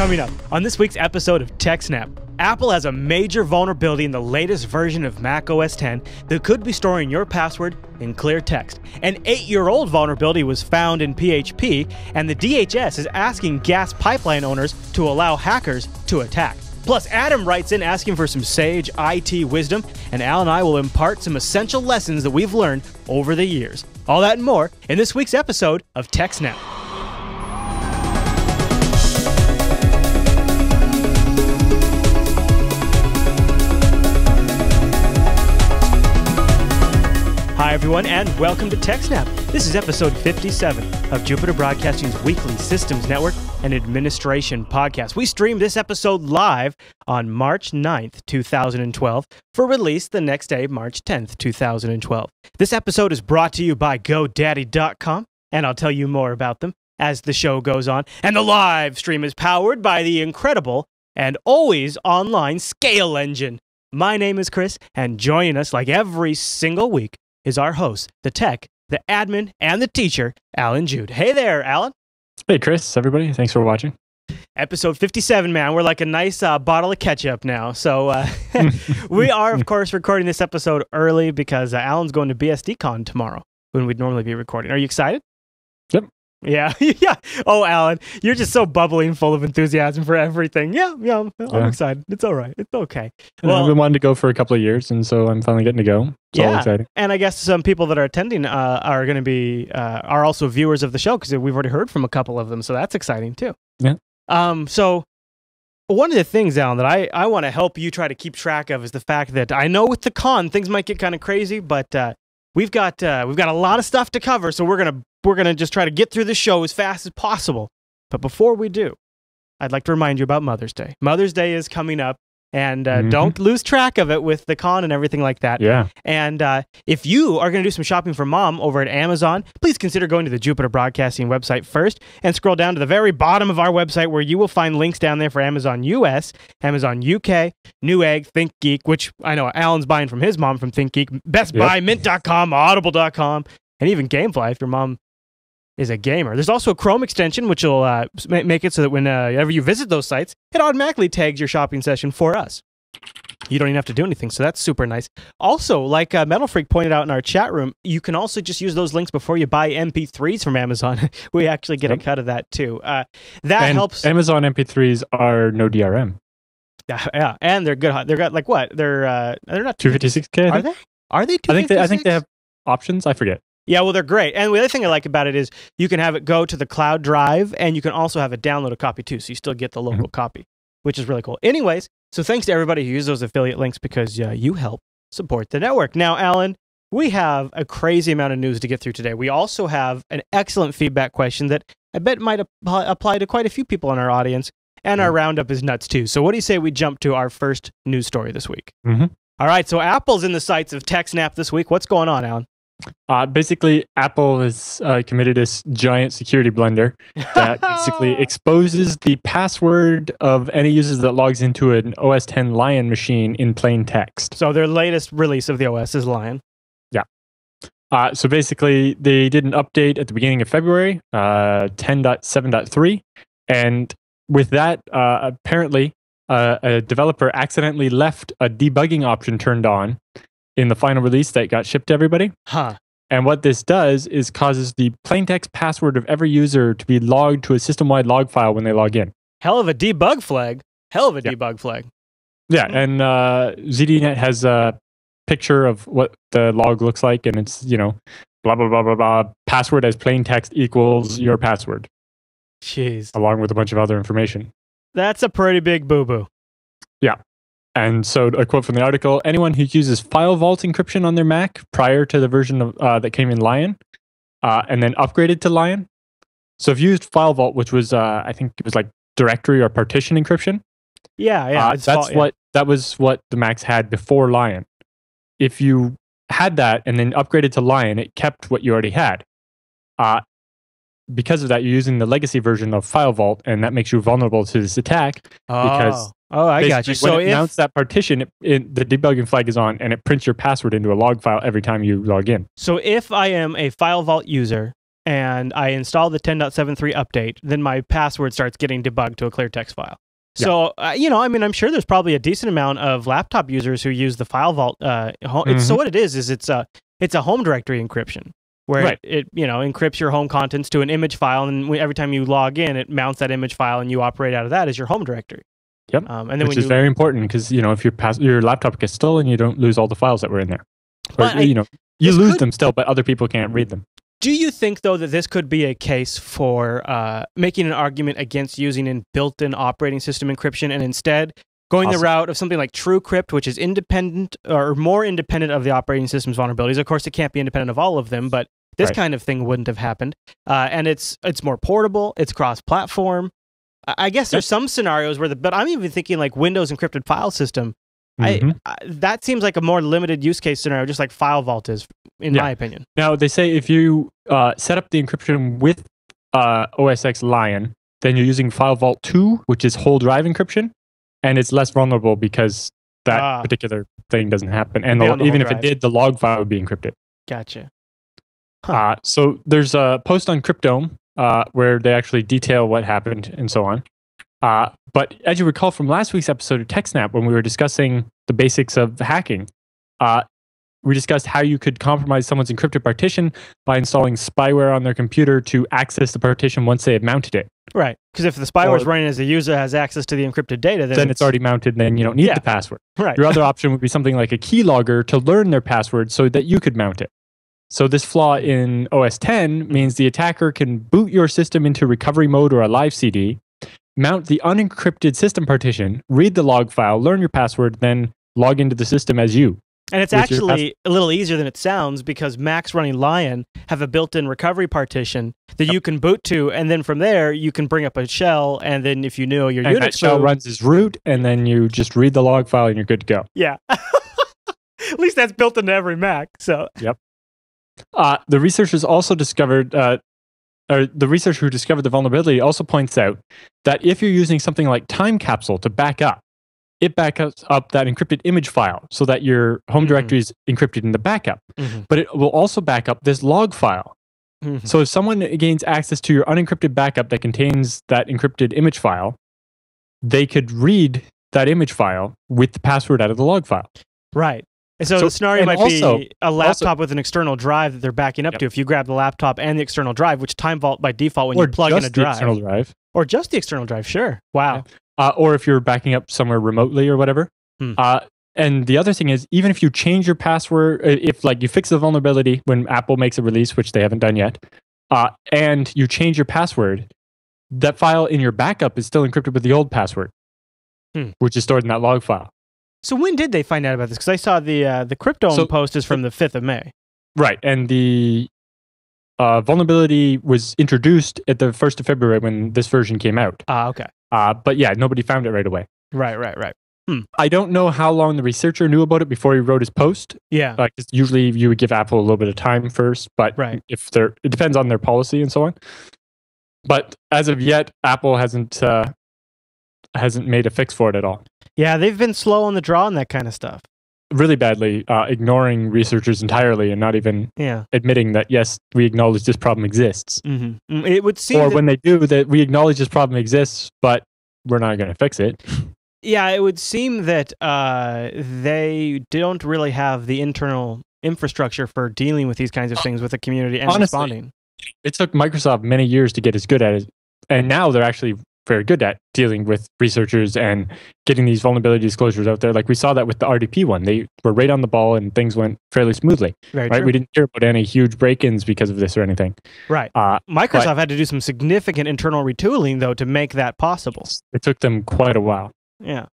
Coming up on this week's episode of TechSNAP, Apple has a major vulnerability in the latest version of Mac OS X that could be storing your password in clear text. An 8-year-old vulnerability was found in PHP, and the DHS is asking gas pipeline owners to allow hackers to attack. Plus, Adam writes in asking for some sage IT wisdom, and Al and I will impart some essential lessons that we've learned over the years. All that and more in this week's episode of TechSNAP. Hi everyone, and welcome to TechSNAP. This is episode 57 of Jupiter Broadcasting's weekly Systems Network and Administration podcast. We streamed this episode live on March 9th, 2012, for release the next day, March 10th, 2012. This episode is brought to you by Godaddy.com, and I'll tell you more about them as the show goes on. And the live stream is powered by the incredible and always online Scale Engine. My name is Chris, and joining us like every single week is our host, the tech, the admin, and the teacher, Alan Jude. Hey there, Alan. Hey, Chris, everybody. Thanks for watching. Episode 57, man. We're like a nice bottle of ketchup now. So we are, of course, recording this episode early because Alan's going to BSDCon tomorrow when we'd normally be recording. Are you excited? Yep. Yeah. Yeah. Oh, Alan, you're just so bubbly and full of enthusiasm for everything. Yeah, I'm excited. It's all right. It's okay. Well, I've been wanting to go for a couple of years, and so I'm finally getting to go. It's all exciting. And I guess some people that are attending are going to be are also viewers of the show because we've already heard from a couple of them, so that's exciting too. Yeah. So one of the things, Alan, that I want to help you try to keep track of is the fact that I know with the con things might get kind of crazy, but we've got a lot of stuff to cover, so we're gonna just try to get through the show as fast as possible. But before we do, I'd like to remind you about Mother's Day. Mother's Day is coming up, and don't lose track of it with the con and everything like that. Yeah. And if you are going to do some shopping for mom over at Amazon, please consider going to the Jupiter Broadcasting website first and scroll down to the very bottom of our website where you will find links down there for Amazon US, Amazon UK, Newegg, ThinkGeek, which I know Alan's buying from his mom from ThinkGeek, Best Buy, Mint.com, Audible.com, and even Gamefly if your mom is a gamer. There's also a Chrome extension, which will make it so that whenever you visit those sites, it automatically tags your shopping session for us. You don't even have to do anything, so that's super nice. Also, like Metal Freak pointed out in our chat room, you can also just use those links before you buy MP3s from Amazon. We actually get a cut of that too. That helps. Amazon MP3s are no DRM. Yeah, and they're good. They're got like what? They're not 256K. Are they? Are they 256? I think they have options. I forget. Yeah, well, they're great. And the other thing I like about it is you can have it go to the cloud drive, and you can also have it download a copy too, so you still get the local copy, which is really cool. Anyways, so thanks to everybody who used those affiliate links because you help support the network. Now, Alan, we have a crazy amount of news to get through today. We also have an excellent feedback question that I bet might apply to quite a few people in our audience, and our roundup is nuts too. So what do you say we jump to our first news story this week? All right, so Apple's in the sights of TechSNAP this week. What's going on, Alan? Basically, Apple has committed this giant security blunder that basically exposes the password of any users that logs into an OS X Lion machine in plain text. So their latest release of the OS is Lion. Yeah. So basically, they did an update at the beginning of February, 10.7.3, and with that, apparently, a developer accidentally left a debugging option turned on in the final release that got shipped to everybody. And what this does is causes the plaintext password of every user to be logged to a system-wide log file when they log in. Hell of a debug flag. Debug flag. Yeah, and ZDNet has a picture of what the log looks like, and it's, blah, blah, blah, blah, blah, password as plaintext equals your password. Jeez. Along with a bunch of other information. That's a pretty big boo-boo. Yeah. And so a quote from the article, anyone who uses file vault encryption on their Mac prior to the version of that came in Lion and then upgraded to Lion. So if you used file vault, which was, I think it was like directory or partition encryption. Yeah. That was what the Macs had before Lion. If you had that and then upgraded to Lion, it kept what you already had. Because of that, you're using the legacy version of file vault, and that makes you vulnerable to this attack because I got you. So when it mounts that partition, the debugging flag is on, and it prints your password into a log file every time you log in. So if I am a file vault user and I install the 10.73 update, then my password starts getting debugged to a clear text file. So, I'm sure there's probably a decent amount of laptop users who use the file vault. So what it is it's a home directory encryption where it encrypts your home contents to an image file, and every time you log in, it mounts that image file, and you operate out of that as your home directory. Yep. And then which is very important because, if your laptop gets stolen, you don't lose all the files that were in there. You lose them still, but other people can't read them. Do you think, though, that this could be a case for making an argument against using a built-in operating system encryption and instead going the route of something like TrueCrypt, which is independent or more independent of the operating system's vulnerabilities? Of course, it can't be independent of all of them, but this kind of thing wouldn't have happened. And it's more portable. It's cross-platform. I guess there's some scenarios where but I'm even thinking like Windows encrypted file system. That seems like a more limited use case scenario, just like File Vault is, in my opinion. Now, they say if you set up the encryption with OS X Lion, then you're using File Vault 2, which is whole drive encryption, and it's less vulnerable because that particular thing doesn't happen. And even if it did, the log file would be encrypted. Gotcha. So there's a post on Cryptome where they actually detail what happened and so on. But as you recall from last week's episode of TechSNAP, when we were discussing the basics of hacking, we discussed how you could compromise someone's encrypted partition by installing spyware on their computer to access the partition once they have mounted it. Right. Because if the spyware is running as the user has access to the encrypted data, then it's already mounted, and then you don't need the password. Right. Your other option would be something like a keylogger to learn their password so that you could mount it. So this flaw in OS X means the attacker can boot your system into recovery mode or a live CD, mount the unencrypted system partition, read the log file, learn your password, then log into the system as you. And it's actually a little easier than it sounds because Macs running Lion have a built-in recovery partition that you can boot to, and then from there you can bring up a shell, and then if you know your unit that shell runs as root, and then you just read the log file and you're good to go. Yeah. At least that's built into every Mac. So. Yep. The researchers also discovered, or the researcher who discovered the vulnerability also points out that if you're using something like Time Capsule to back up, it backs up that encrypted image file so that your home directory is encrypted in the backup. But it will also back up this log file. So if someone gains access to your unencrypted backup that contains that encrypted image file, they could read that image file with the password out of the log file. Right. And so the scenario might be a laptop with an external drive that they're backing up to. If you grab the laptop and the external drive, which Time Vault by default when you plug in a drive. Or just the external drive, sure. Wow. Or if you're backing up somewhere remotely or whatever. And the other thing is, even if you change your password, if like you fix the vulnerability when Apple makes a release, which they haven't done yet, and you change your password, that file in your backup is still encrypted with the old password, which is stored in that log file. So when did they find out about this? Because I saw the Cryptome post is from the 5th of May. Right. And the vulnerability was introduced at the 1st of February when this version came out. Okay. But yeah, nobody found it right away. Right. I don't know how long the researcher knew about it before he wrote his post. Yeah. 'Cause usually you would give Apple a little bit of time first, but it depends on their policy and so on. But as of yet, Apple hasn't made a fix for it at all. Yeah, they've been slow on the draw on that kind of stuff. Really badly, ignoring researchers entirely and not even admitting that, yes, we acknowledge this problem exists. It would seem when they do, that we acknowledge this problem exists, but we're not going to fix it. Yeah, it would seem that they don't really have the internal infrastructure for dealing with these kinds of things with the community and responding. It took Microsoft many years to get as good at it, and now they're actually very good at dealing with researchers and getting these vulnerability disclosures out there. Like we saw that with the RDP one. They were right on the ball and things went fairly smoothly. Very true. We didn't hear about any huge break-ins because of this or anything. Right. Microsoft had to do some significant internal retooling, though, to make that possible. It took them quite a while. Yeah.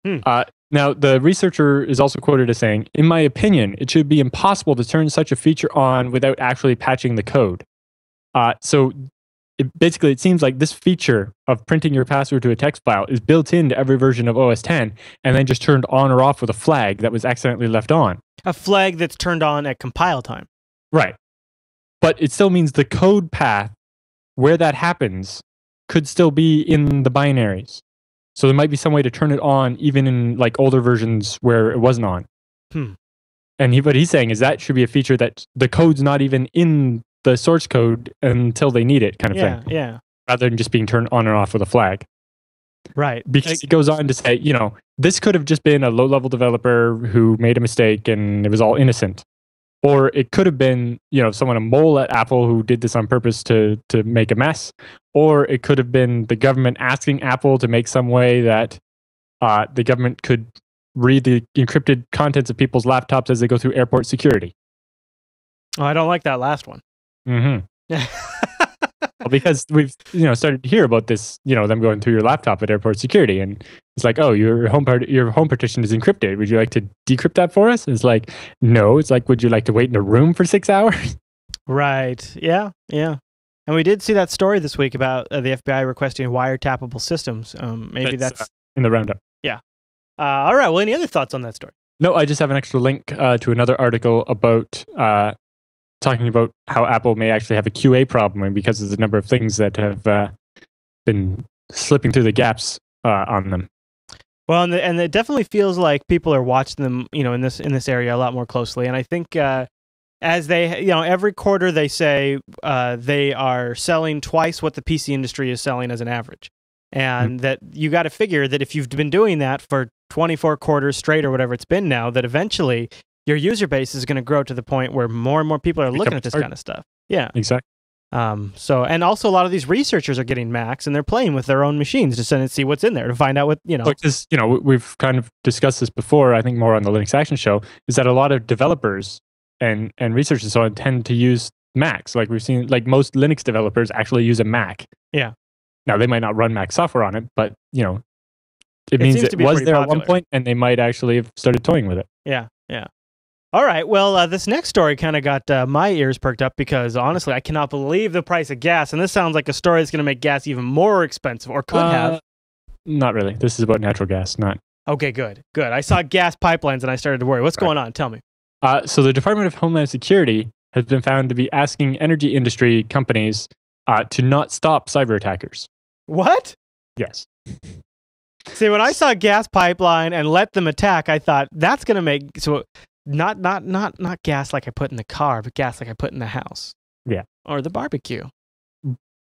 Now, the researcher is also quoted as saying, "In my opinion, it should be impossible to turn such a feature on without actually patching the code." So basically, it seems like this feature of printing your password to a text file is built into every version of OS X and then just turned on or off with a flag that was accidentally left on. A flag that's turned on at compile time. Right. But it still means the code path where that happens could still be in the binaries. So there might be some way to turn it on even in like older versions where it wasn't on. And what he's saying is that should be a feature that the code's not even in the source code until they need it, kind of thing. Yeah. Rather than just being turned on and off with a flag. Right. Because it goes on to say, this could have just been a low-level developer who made a mistake and it was all innocent. Or it could have been, a mole at Apple who did this on purpose to make a mess. Or it could have been the government asking Apple to make some way that the government could read the encrypted contents of people's laptops as they go through airport security. Oh, I don't like that last one. Mm-hmm. Well, because we've started to hear about this, them going through your laptop at airport security, and it's like, oh, your home partition is encrypted. Would you like to decrypt that for us? It's like, no. It's like, would you like to wait in a room for 6 hours? Right. Yeah. And we did see that story this week about the FBI requesting wiretappable systems. Maybe that's in the roundup. Yeah. All right. Well, any other thoughts on that story? No, I just have an extra link to another article about talking about how Apple may actually have a QA problem, and because of the number of things that have been slipping through the gaps on them. Well, and it definitely feels like people are watching them, in this area a lot more closely. And I think as they, every quarter they say they are selling twice what the PC industry is selling as an average, and that you got to figure that if you've been doing that for 24 quarters straight or whatever it's been now, that eventually your user base is going to grow to the point where more and more people are looking at this kind of stuff. Yeah, exactly. And also a lot of these researchers are getting Macs and they're playing with their own machines to send and see what's in there to find out what, Because, we've kind of discussed this before, I think more on the Linux Action Show, is that a lot of developers and researchers so tend to use Macs. Like we've seen, like most Linux developers actually use a Mac. Yeah. Now they might not run Mac software on it, but, it means it was there at one point and they might actually have started toying with it. Yeah. All right. Well, this next story kind of got my ears perked up because honestly, I cannot believe the price of gas. And this sounds like a story that's going to make gas even more expensive, or could have. Not really. This is about natural gas, not. Okay, good. I saw gas pipelines and I started to worry. What's going on? Tell me. So the Department of Homeland Security has been found to be asking energy industry companies to not stop cyber attackers. What? Yes. See, when I saw gas pipeline and let them attack, I thought that's going to make not gas like I put in the car, but gas like I put in the house. Yeah. Or the barbecue.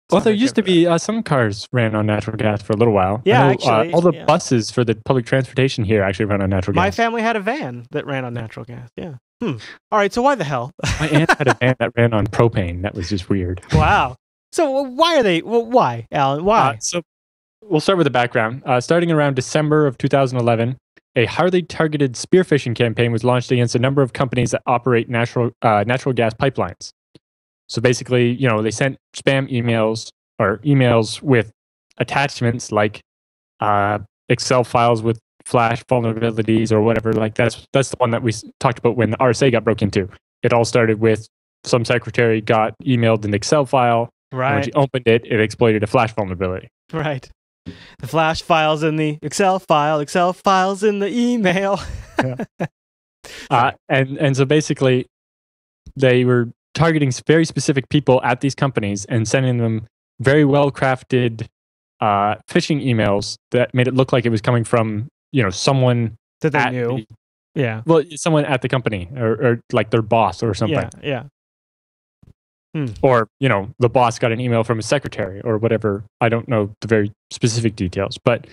Well, there used to be some cars ran on natural gas for a little while. Yeah, I know, actually. all the buses for the public transportation here actually run on natural gas. My family had a van that ran on natural gas. Yeah. All right, so why the hell? My aunt had a van that ran on propane. That was just weird. Wow. So why are they? Why, Alan? Why? So we'll start with the background. Starting around December of 2011, a highly targeted spear phishing campaign was launched against a number of companies that operate natural gas pipelines. So basically, they sent spam emails or emails with attachments like Excel files with Flash vulnerabilities or whatever. Like that's the one that we talked about when the RSA got broke into. It all started with some secretary got emailed an Excel file. Right. And when she opened it, it exploited a Flash vulnerability. Right. The Flash files in the Excel files in the email. Yeah. And so basically, they were targeting very specific people at these companies and sending them very well-crafted phishing emails that made it look like it was coming from someone that they knew. Yeah. Well, someone at the company or like their boss or something. Yeah. Or, the boss got an email from his secretary or whatever. I don't know the very specific details. But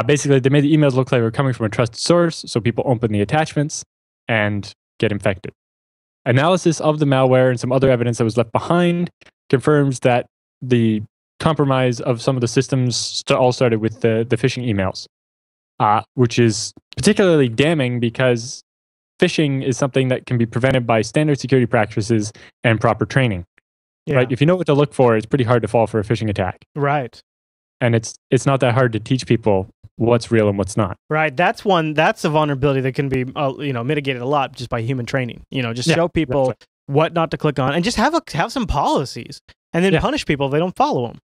basically, they made the emails look like they were coming from a trusted source, so people open the attachments and get infected. Analysis of the malware and some other evidence that was left behind confirms that the compromise of some of the systems all started with the phishing emails, which is particularly damning because phishing is something that can be prevented by standard security practices and proper training. Yeah. Right? If you know what to look for, it's pretty hard to fall for a phishing attack. Right. And it's not that hard to teach people what's real and what's not. Right. That's a vulnerability that can be mitigated a lot just by human training. Show people what not to click on and just have some policies and then punish people if they don't follow them.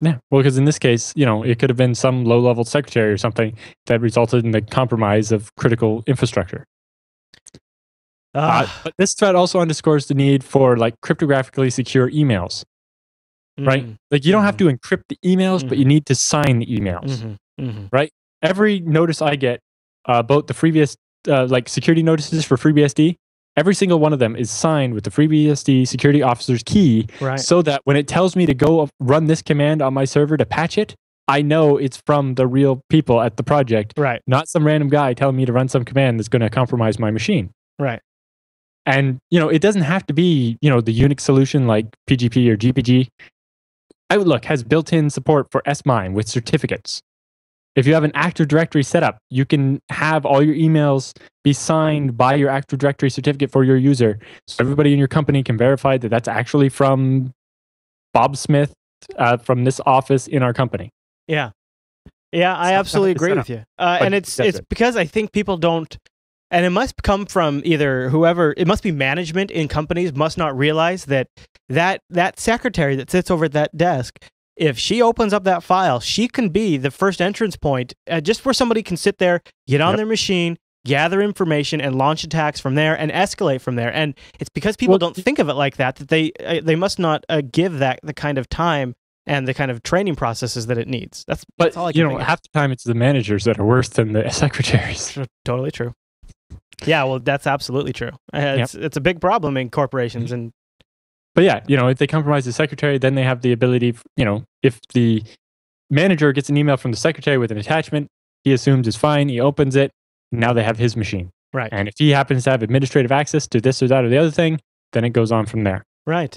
Yeah. Well, because in this case, it could have been some low-level secretary or something that resulted in the compromise of critical infrastructure. But this threat also underscores the need for cryptographically secure emails, right? Like you don't have to encrypt the emails, but you need to sign the emails, right? Every notice I get about the previous security notices for FreeBSD, every single one of them is signed with the FreeBSD security officer's key, Right. so that when it tells me to go run this command on my server to patch it, I know it's from the real people at the project, Right. not some random guy telling me to run some command that's going to compromise my machine. Right. And, it doesn't have to be, the Unix solution like PGP or GPG. Outlook has built-in support for S-MIME with certificates. If you have an Active Directory setup, you can have all your emails be signed by your Active Directory certificate for your user, so everybody in your company can verify that that's actually from Bob Smith from this office in our company. Yeah. Yeah, I absolutely agree with you. And it's because I think people don't, and it must come from either whoever, it must be management in companies must not realize that secretary that sits over at that desk, if she opens up that file, she can be the first entrance point just where somebody can sit there, get on their machine, gather information, and launch attacks from there and escalate from there. And it's because people don't think of it like that they must not give that the kind of time and the kind of training processes that it needs. That's all I can think of. Half the time it's the managers that are worse than the secretaries. Totally true. Yeah, well, that's absolutely true. It's a big problem in corporations. But yeah, if they compromise the secretary, then they have the ability, if the manager gets an email from the secretary with an attachment, he assumes it's fine, he opens it, now they have his machine. Right. And if he happens to have administrative access to this or that or the other thing, then it goes on from there. Right.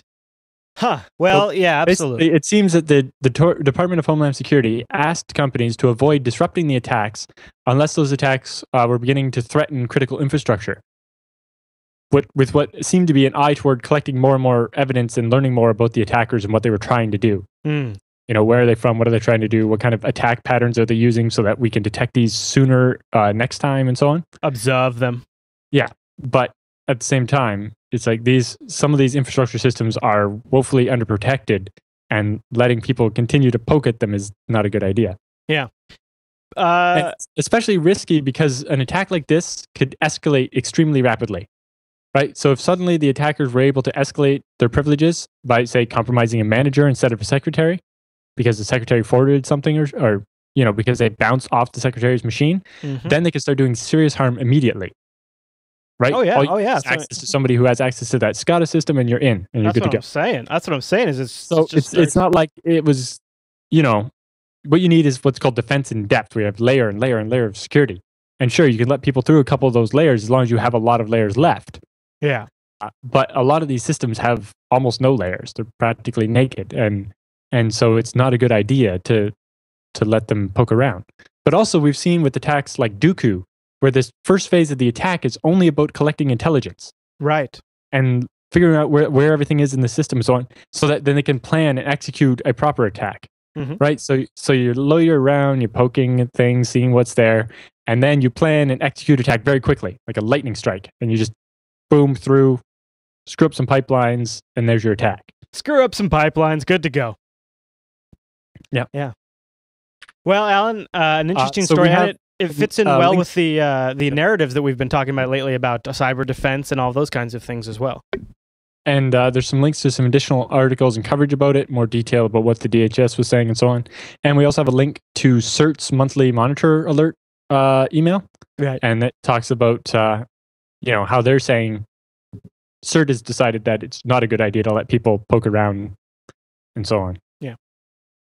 Huh. Well, yeah, absolutely. It seems that the Department of Homeland Security asked companies to avoid disrupting the attacks unless those attacks were beginning to threaten critical infrastructure. With what seemed to be an eye toward collecting more and more evidence and learning more about the attackers and what they were trying to do. Where are they from? What are they trying to do? What kind of attack patterns are they using so that we can detect these sooner next time and so on? Observe them. Yeah, but at the same time, it's like some of these infrastructure systems are woefully underprotected, and letting people continue to poke at them is not a good idea. Yeah. It's especially risky because an attack like this could escalate extremely rapidly. Right? So if suddenly the attackers were able to escalate their privileges by, say, compromising a manager instead of a secretary, because the secretary forwarded something or because they bounced off the secretary's machine, then they can start doing serious harm immediately. Right? Oh, yeah. Access to somebody who has access to that SCADA system, and you're in, and you're good to go. That's what I'm saying. Is it's not like it was, what you need is what's called defense in depth. We have layer and layer and layer of security. And sure, you can let people through a couple of those layers as long as you have a lot of layers left. Yeah. But a lot of these systems have almost no layers. They're practically naked. And so it's not a good idea to let them poke around. But also we've seen with attacks like Dooku, where this first phase of the attack is only about collecting intelligence. Right. And figuring out where everything is in the system and so on, so that then they can plan and execute a proper attack. Right? So you lawyer around, you're poking at things, seeing what's there, and then you plan and execute attack very quickly, like a lightning strike. And you just boom through, screw up some pipelines, and there's your attack. Screw up some pipelines, good to go. Yeah. Yeah. Well, Alan, an interesting story. It fits in well with the narratives that we've been talking about lately about cyber defense and all those kinds of things as well. And there's some links to some additional articles and coverage about it, more detail about what the DHS was saying and so on. And we also have a link to CERT's monthly monitor alert email. Right. And it talks about how they're saying CERT has decided that it's not a good idea to let people poke around and so on. Yeah.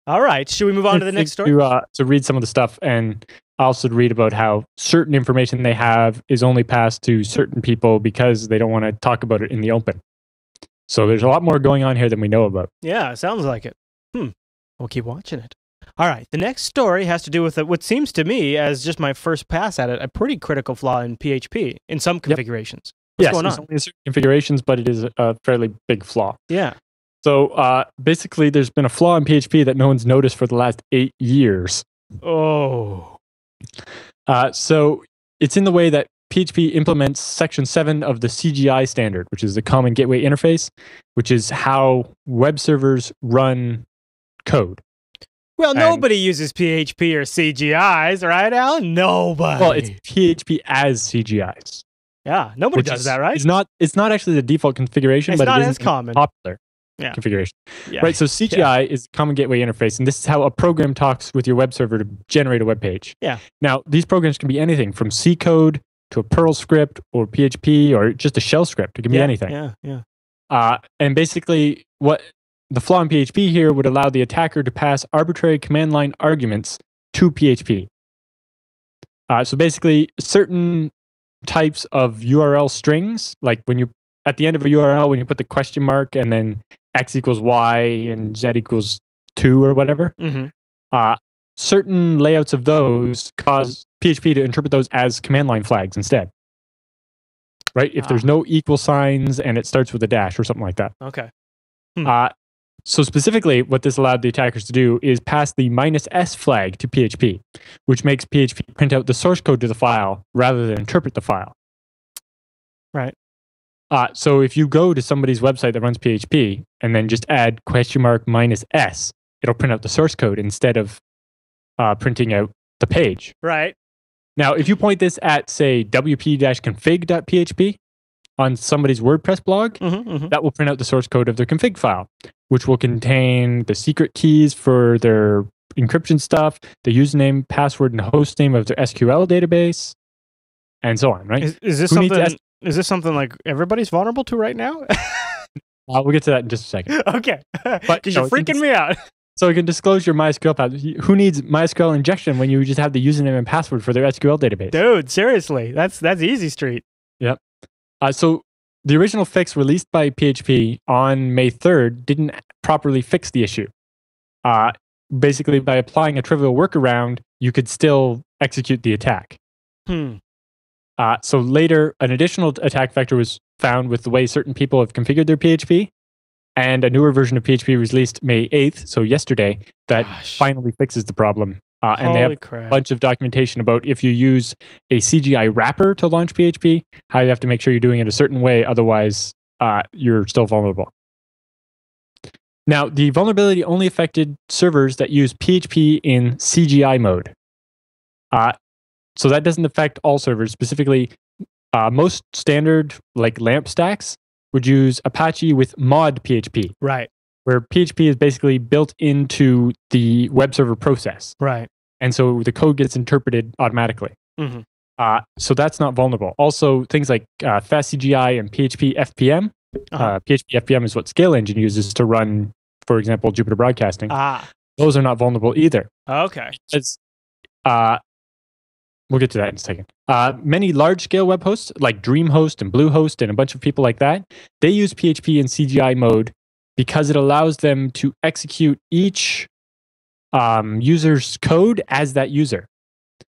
All right. Should we move on to the next story? To read some of the stuff and also to read about how certain information they have is only passed to certain people because they don't want to talk about it in the open. So there's a lot more going on here than we know about. Yeah, sounds like it. We'll keep watching it. All right. The next story has to do with what seems to me, as just my first pass at it, a pretty critical flaw in PHP in some configurations. What's going on? It's only certain configurations, but it is a fairly big flaw. Yeah. So basically, there's been a flaw in PHP that no one's noticed for the last 8 years. Oh. So it's in the way that PHP implements Section 7 of the CGI standard, which is the Common Gateway Interface, which is how web servers run code. Well, nobody uses PHP or CGIs, right, Alan? Nobody. Well, it's PHP as CGIs. Yeah, nobody does that, right? It's not actually the default configuration, but it is common. Popular configuration. Yeah. Right, so CGI is Common Gateway Interface, and this is how a program talks with your web server to generate a web page. Yeah. Now, these programs can be anything from C code to a Perl script or PHP or just a shell script. It can be anything. Yeah. And basically, what the flaw in PHP here would allow the attacker to pass arbitrary command line arguments to PHP. So basically, certain types of URL strings, like when you at the end of a URL, when you put the question mark and then x equals y and z equals 2 or whatever, certain layouts of those cause PHP to interpret those as command line flags instead. Right? If there's no equal signs and it starts with a dash or something like that. Okay. So specifically, what this allowed the attackers to do is pass the -s flag to PHP, which makes PHP print out the source code to the file rather than interpret the file. Right. So if you go to somebody's website that runs PHP and then just add $-s, it'll print out the source code instead of printing out the page. Right. Now, if you point this at, say, wp-config.php on somebody's WordPress blog, that will print out the source code of their config file, which will contain the secret keys for their encryption stuff, the username, password, and host name of their SQL database, and so on, right? Is this something like everybody's vulnerable to right now? We'll get to that in just a second. Okay. Because you're freaking me out. So you can disclose your MySQL password. Who needs MySQL injection when you just have the username and password for their SQL database? Dude, seriously. That's easy street. Yep. So the original fix released by PHP on May 3rd didn't properly fix the issue. Basically, by applying a trivial workaround, you could still execute the attack. So later, an additional attack vector was found with the way certain people have configured their PHP, and a newer version of PHP was released May 8th, so yesterday, that finally fixes the problem. And they have a bunch of documentation about if you use a CGI wrapper to launch PHP, how you have to make sure you're doing it a certain way, otherwise you're still vulnerable. Now, the vulnerability only affected servers that use PHP in CGI mode. So that doesn't affect all servers. Specifically, most standard like LAMP stacks would use Apache with mod PHP. Right. Where PHP is basically built into the web server process. Right. And so the code gets interpreted automatically. So that's not vulnerable. Also, things like Fast CGI and PHP FPM. PHP FPM is what Scale Engine uses to run, for example, Jupyter Broadcasting. Those are not vulnerable either. Okay. We'll get to that in a second. Many large-scale web hosts, like DreamHost and Bluehost and a bunch of people like that, they use PHP in CGI mode because it allows them to execute each user's code as that user.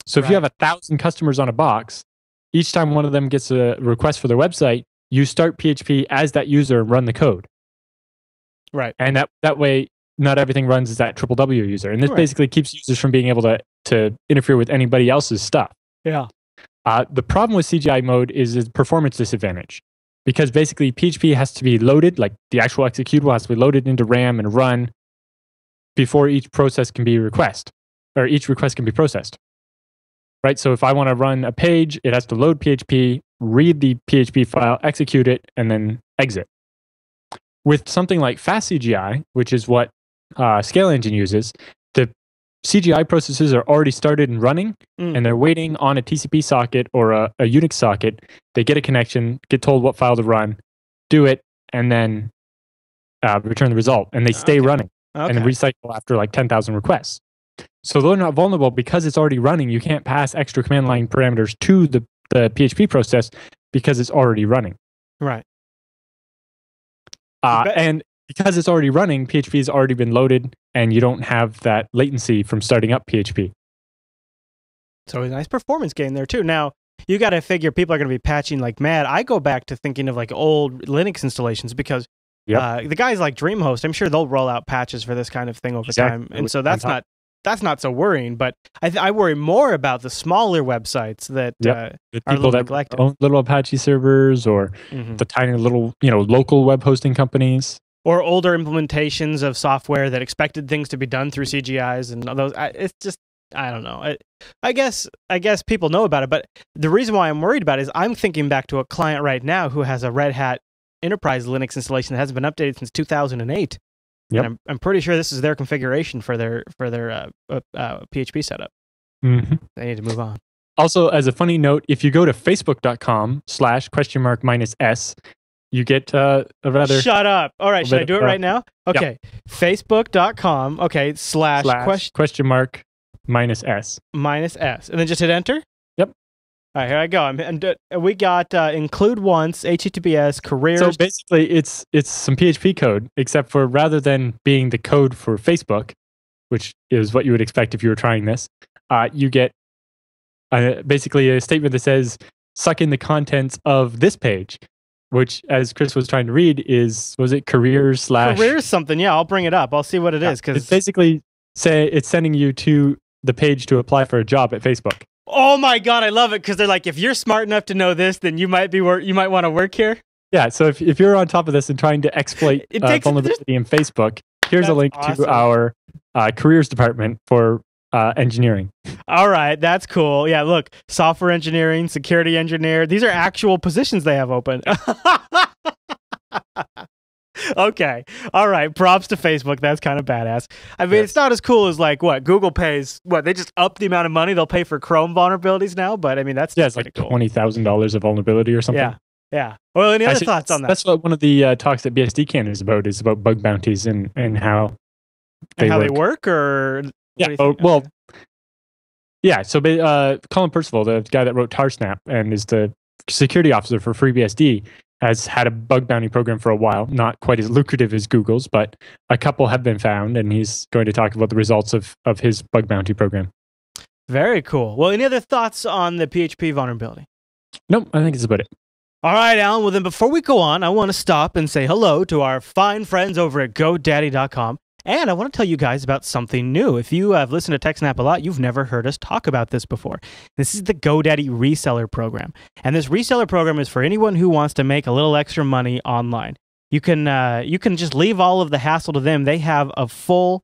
So if you have 1,000 customers on a box, each time one of them gets a request for their website, you start PHP as that user and run the code. Right. And that way, not everything runs as that W user. And this basically keeps users from being able to interfere with anybody else's stuff. Yeah. The problem with CGI mode is a performance disadvantage. Because basically PHP has to be loaded, like the actual executable has to be loaded into RAM and run before each process can be each request can be processed. Right? So if I want to run a page, it has to load PHP, read the PHP file, execute it, and then exit. With something like Fast CGI, which is what Scale Engine uses, the CGI processes are already started and running, and they're waiting on a TCP socket or a Unix socket. They get a connection, get told what file to run, do it, and then return the result. And they stay running and recycle after like 10,000 requests. So they're not vulnerable because it's already running. You can't pass extra command line parameters to the PHP process because it's already running. Right. And because it's already running, PHP has already been loaded, and you don't have that latency from starting up PHP. So a nice performance gain there too. Now, you got to figure people are going to be patching like mad. I go back to thinking of like old Linux installations because the guys like DreamHost, I'm sure they'll roll out patches for this kind of thing over time. And so that's not so worrying. But I worry more about the smaller websites that the are people that neglected. own little Apache servers or the tiny little local web hosting companies. Or older implementations of software that expected things to be done through CGIs and those. It's just, I don't know. I guess people know about it, but the reason why I'm worried about it is I'm thinking back to a client right now who has a Red Hat Enterprise Linux installation that hasn't been updated since 2008. Yep. And I'm pretty sure this is their configuration for their PHP setup. They need to move on. Also, as a funny note, if you go to facebook.com/?-s, you get a rather... Shut up. All right, should I do it right now? Okay. Yep. Facebook.com, okay, /?-s. -s. And then just hit enter? Yep. All right, here I go. We got include once, HTTPS, careers. So basically, it's some PHP code, except for rather than being the code for Facebook, which is what you would expect if you were trying this, you get basically a statement that says, suck in the contents of this page, which, as Chris was trying to read, was it careers / Careers something, yeah, I'll bring it up. I'll see what it is. It's basically it's sending you to the page to apply for a job at Facebook. Oh my God, I love it, because they're like, if you're smart enough to know this, then you might want to work here. Yeah, so if you're on top of this and trying to exploit vulnerability in Facebook, here's a link to our careers department for engineering. All right, that's cool. Yeah, look, software engineering, security engineer. These are actual positions they have open. Okay. All right. Props to Facebook. That's kind of badass. I mean, It's not as cool as like what Google pays. What, they just up the amount of money they'll pay for Chrome vulnerabilities now? But I mean, that's it's like cool. $20,000 of vulnerability or something. Yeah. Well, any other thoughts on that? That's what one of the talks at BSDCan is about bug bounties and how they work. Or yeah. Yeah. So Colin Percival, the guy that wrote TarSnap and is the security officer for FreeBSD, has had a bug bounty program for a while. Not quite as lucrative as Google's, but a couple have been found, and he's going to talk about the results of his bug bounty program. Very cool. Well, any other thoughts on the PHP vulnerability? Nope, I think that's about it. All right, Alan. Well, then before we go on, I want to stop and say hello to our fine friends over at Godaddy.com. And I want to tell you guys about something new. If you have listened to TechSNAP a lot, you've never heard us talk about this before. This is the Godaddy reseller program. And this reseller program is for anyone who wants to make a little extra money online. You can just leave all of the hassle to them. They have a full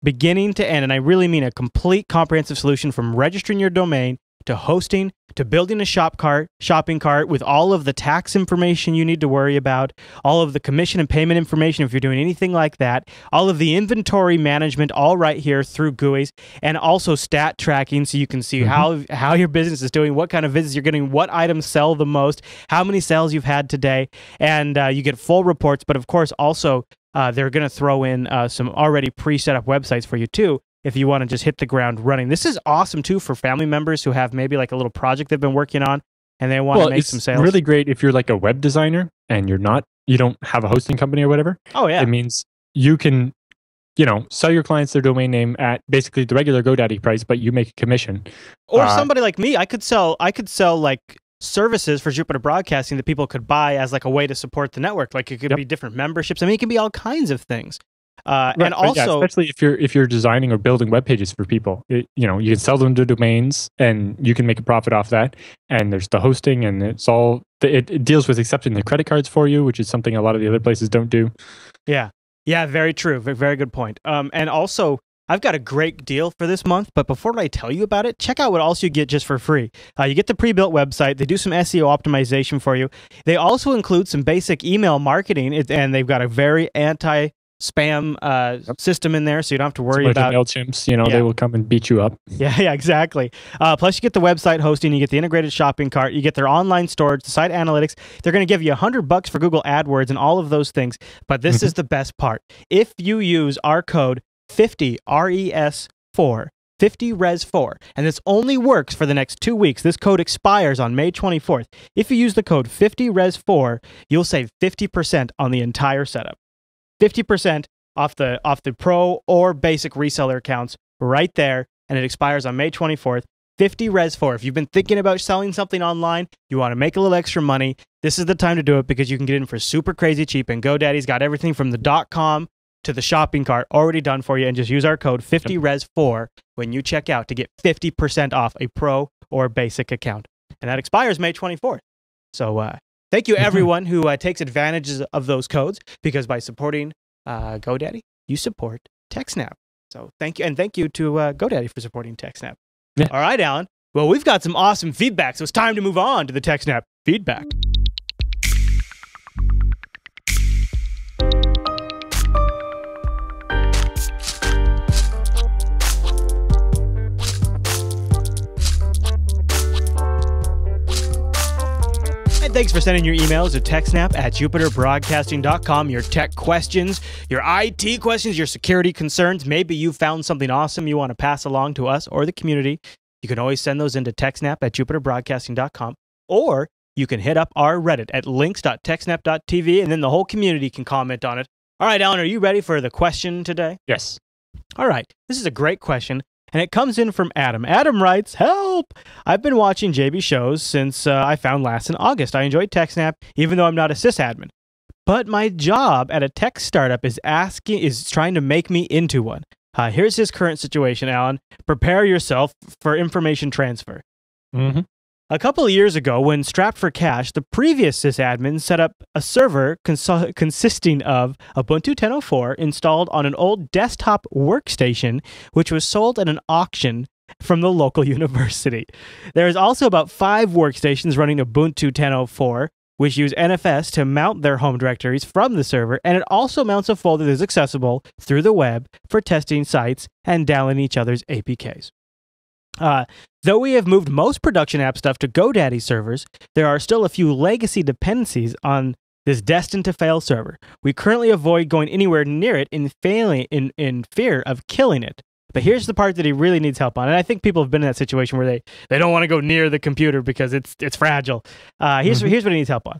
beginning to end, and I really mean a complete comprehensive solution from registering your domain to hosting, to building a shopping cart with all of the tax information you need to worry about, all of the commission and payment information if you're doing anything like that, all of the inventory management all right here through GUIs, and also stat tracking so you can see how your business is doing, what kind of visits you're getting, what items sell the most, how many sales you've had today, and you get full reports. But of course, also they're going to throw in some already pre-set up websites for you too, if you want to just hit the ground running. This is awesome too for family members who have maybe like a little project they've been working on and they want to make some sales. It's really great if you're like a web designer and you don't have a hosting company or whatever. Oh yeah. It means you can, sell your clients their domain name at basically the regular GoDaddy price, but you make a commission. Or somebody like me, I could sell like services for Jupiter Broadcasting that people could buy as like a way to support the network. Like it could be different memberships. I mean, it can be all kinds of things. And also, especially if you're designing or building web pages for people, you can sell them to domains and you can make a profit off that. And there's the hosting, and it deals with accepting the credit cards for you, which is something a lot of the other places don't do. Yeah, very true. Very good point. And also, I've got a great deal for this month, but before I tell you about it, check out what else you get just for free. You get the pre-built website. They do some SEO optimization for you. They also include some basic email marketing, and they've got a very anti-spam system in there, so you don't have to worry about MailChimps. They will come and beat you up. Yeah, exactly. Plus, you get the website hosting, you get the integrated shopping cart, you get their online storage, the site analytics. They're going to give you $100 for Google AdWords and all of those things. But this is the best part. If you use our code 50 RES4, 50 Res4, and this only works for the next 2 weeks. This code expires on May 24th. If you use the code 50 Res4, you'll save 50% on the entire setup. 50% off the pro or basic reseller accounts right there, and it expires on May 24th. 50 Res4. If you've been thinking about selling something online, you want to make a little extra money, this is the time to do it because you can get in for super crazy cheap, and GoDaddy's got everything from the .com to the shopping cart already done for you, and just use our code 50 Res4 when you check out to get 50% off a pro or basic account. And that expires May 24th. So thank you everyone who takes advantage of those codes, because by supporting GoDaddy, you support TechSNAP. So thank you, and thank you to GoDaddy for supporting TechSNAP. Yeah. All right, Alan. Well, we've got some awesome feedback, so it's time to move on to the TechSNAP feedback. Thanks for sending your emails to TechSNAP@jupiterbroadcasting.com. Your tech questions, your IT questions, your security concerns. Maybe you found something awesome you want to pass along to us or the community. You can always send those into TechSNAP@jupiterbroadcasting.com, or you can hit up our Reddit at links.techsnap.tv, and then the whole community can comment on it. All right, Alan, are you ready for the question today? Yes. All right. This is a great question, and it comes in from Adam. Adam writes, "Help! I've been watching JB shows since I found last in August. I enjoy TechSNAP, even though I'm not a sysadmin. But my job at a tech startup is trying to make me into one. Here's his current situation, Alan. Prepare yourself for information transfer. Mm-hmm. A couple of years ago, when strapped for cash, the previous sysadmin set up a server consisting of Ubuntu 10.04 installed on an old desktop workstation, which was sold at an auction from the local university. There is also about 5 workstations running Ubuntu 10.04, which use NFS to mount their home directories from the server, and it also mounts a folder that is accessible through the web for testing sites and downloading each other's APKs. Though we have moved most production app stuff to Godaddy servers, there are still a few legacy dependencies on this destined-to-fail server. We currently avoid going anywhere near it in fear of killing it. But here's the part that he really needs help on, and I think people have been in that situation where they don't want to go near the computer because it's fragile. Here's what he needs help on.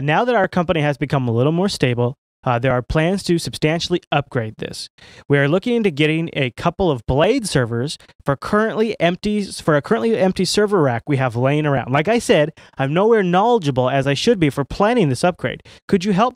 Now that our company has become a little more stable, there are plans to substantially upgrade this. We are looking into getting a couple of Blade servers for a currently empty server rack we have laying around. Like I said, I'm nowhere knowledgeable as I should be for planning this upgrade. Could you help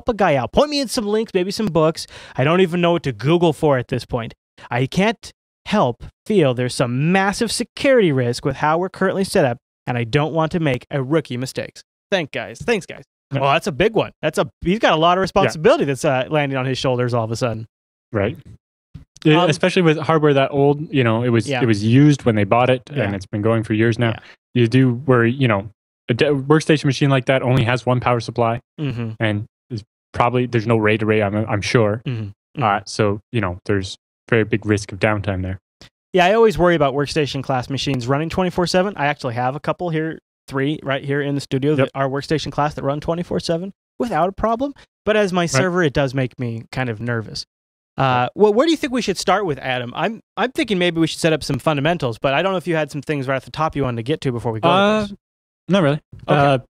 a guy out? Point me in some links, maybe some books. I don't even know what to Google for at this point. I can't help feel there's some massive security risk with how we're currently set up, and I don't want to make a rookie mistakes. Thanks, guys. Yeah. Well, that's a big one. He's got a lot of responsibility that's landing on his shoulders all of a sudden. Right. Especially with hardware that old, it was used when they bought it, and it's been going for years now. Yeah. You do worry, a workstation machine like that only has one power supply, and there's no RAID array, I'm sure. So, there's very big risk of downtime there. Yeah, I always worry about workstation class machines running 24/7. I actually have a couple here. 3 right here in the studio that are workstation class that run 24/7 without a problem. But as my server, it does make me kind of nervous. Well, where do you think we should start with, Adam? I'm thinking maybe we should set up some fundamentals, but I don't know if you had some things right at the top you wanted to get to before we go to this. Not really. Okay.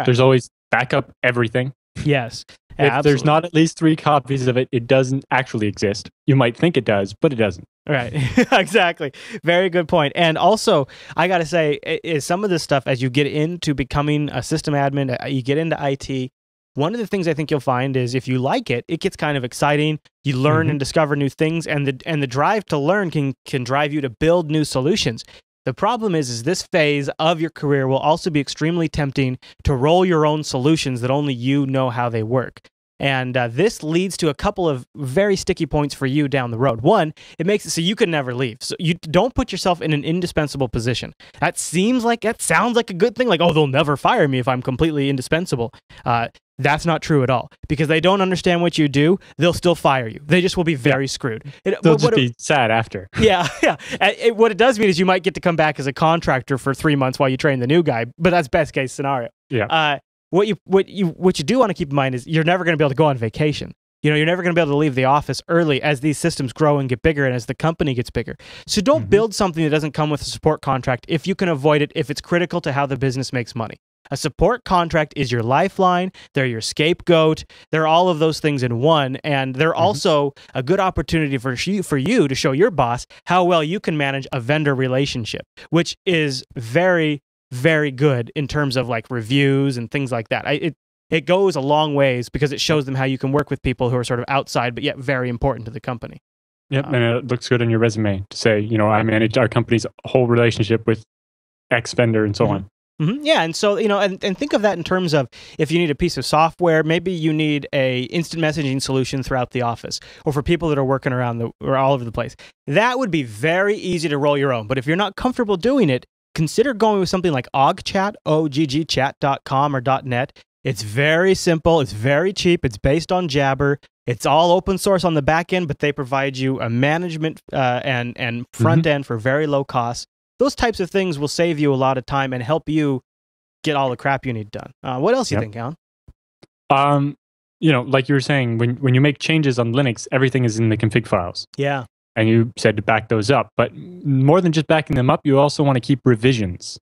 There's always backup everything. Yes. If there's not at least 3 copies of it, it doesn't actually exist. You might think it does, but it doesn't. Right. Exactly. Very good point. And also, I got to say, is some of this stuff, as you get into becoming a system admin, you get into IT, one of the things I think you'll find is if you like it, it gets kind of exciting. You learn and discover new things, and the drive to learn can drive you to build new solutions. The problem is this phase of your career will also be extremely tempting to roll your own solutions that only you know how they work. And this leads to a couple of very sticky points for you down the road. One, it makes it so you can never leave. So you don't put yourself in an indispensable position. That sounds like a good thing. Like, oh, they'll never fire me if I'm completely indispensable. That's not true at all, because they don't understand what you do. They'll still fire you. They just will be very screwed. They'll just be sad after. Yeah. What it does mean is you might get to come back as a contractor for 3 months while you train the new guy, but that's best case scenario. Yeah. What you do want to keep in mind is you're never going to be able to go on vacation. You're never going to be able to leave the office early as these systems grow and get bigger and as the company gets bigger. So don't build something that doesn't come with a support contract if you can avoid it, if it's critical to how the business makes money. A support contract is your lifeline. They're your scapegoat. They're all of those things in one, and they're also a good opportunity for you to show your boss how well you can manage a vendor relationship, which is very, very good in terms of like reviews and things like that. It goes a long ways because it shows them how you can work with people who are sort of outside but yet very important to the company. Yep, and it looks good on your resume to say, I managed our company's whole relationship with X vendor and so on. Yeah, and so, and think of that in terms of if you need a piece of software, maybe you need a instant messaging solution throughout the office, or for people that are working around or all over the place. That would be very easy to roll your own. But if you're not comfortable doing it, consider going with something like OggChat, oggchat.com or .net. It's very simple. It's very cheap. It's based on Jabber. It's all open source on the back end, but they provide you a management and front end for very low cost. Those types of things will save you a lot of time and help you get all the crap you need done. What else you think, Alan? Like you were saying, when you make changes on Linux, everything is in the config files. Yeah. And you said to back those up. But more than just backing them up, you also want to keep revisions,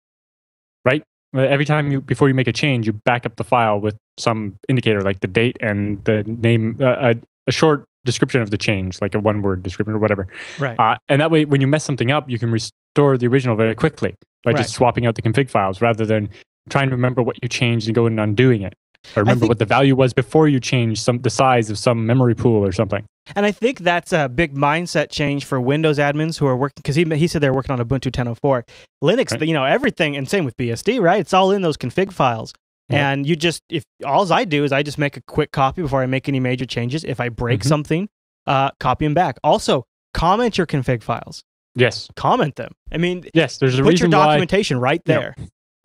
right? Every time before you make a change, you back up the file with some indicator like the date and the name, a short description of the change, like a one-word description or whatever. Right. And that way, when you mess something up, you can restore the original very quickly by just swapping out the config files rather than trying to remember what you changed and go and undoing it. Or remember what the value was before you changed the size of some memory pool or something. And I think that's a big mindset change for Windows admins who are working, because he said they're working on Ubuntu 10.04. Linux, everything, and same with BSD, right? It's all in those config files. Yeah. And all I do is I just make a quick copy before I make any major changes. If I break something, copy them back. Also, comment your config files. Yes. Comment them. I mean, yes, there's a put reason your documentation right there.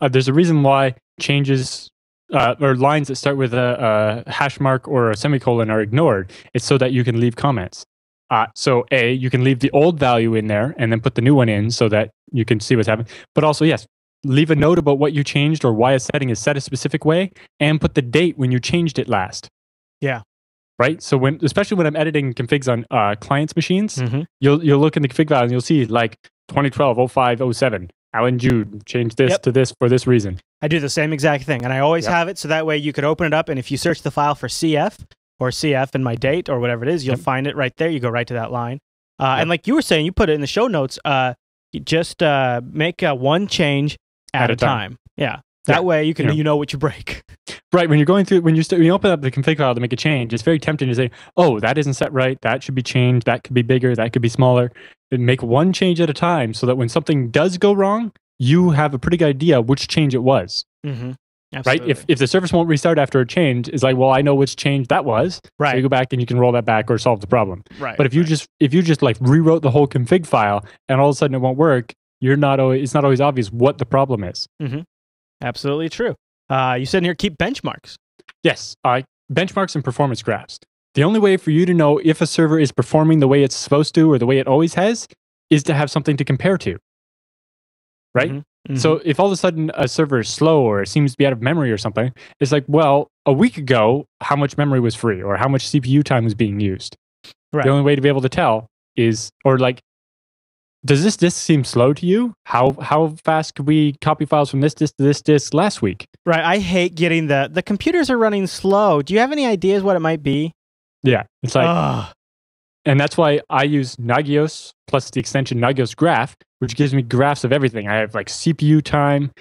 There's a reason why changes or lines that start with a hash mark or a semicolon are ignored. It's so that you can leave comments. So you can leave the old value in there and then put the new one in so that you can see what's happening. But also, yes, leave a note about what you changed or why a setting is set a specific way, and put the date when you changed it last. Yeah. Right. So especially when I'm editing configs on clients' machines, you'll look in the config file and you'll see like 2012, 05, 07. Alan Jude changed this to this for this reason. I do the same exact thing, and I always have it so that way you could open it up, and if you search the file for CF or CF and my date or whatever it is, you'll find it right there. You go right to that line. And like you were saying, you put it in the show notes. You just make one change at a time. Yeah. That way you can you know what you break. Right. When you're going through, when you open up the config file to make a change, it's very tempting to say, oh, that isn't set right. That should be changed. That could be bigger. That could be smaller. And make one change at a time so that when something does go wrong, you have a pretty good idea which change it was. Right? If the service won't restart after a change, it's like, well, I know which change that was. Right. So you go back and you can roll that back or solve the problem. Right. But if you just like rewrote the whole config file and all of a sudden it won't work, it's not always obvious what the problem is. Absolutely true. You said in here, keep benchmarks. Yes. Benchmarks and performance graphs. The only way for you to know if a server is performing the way it's supposed to or the way it always has is to have something to compare to. Right? So if all of a sudden a server is slow or it seems to be out of memory or something, it's like, well, a week ago, how much memory was free or how much CPU time was being used? Right. The only way to be able to tell is, or like, does this disk seem slow to you? How fast could we copy files from this disk to this disk last week? Right. I hate getting the computers are running slow. Do you have any ideas what it might be? Yeah. It's like, and that's why I use Nagios plus the extension Nagios Graph, which gives me graphs of everything. I have like CPU time.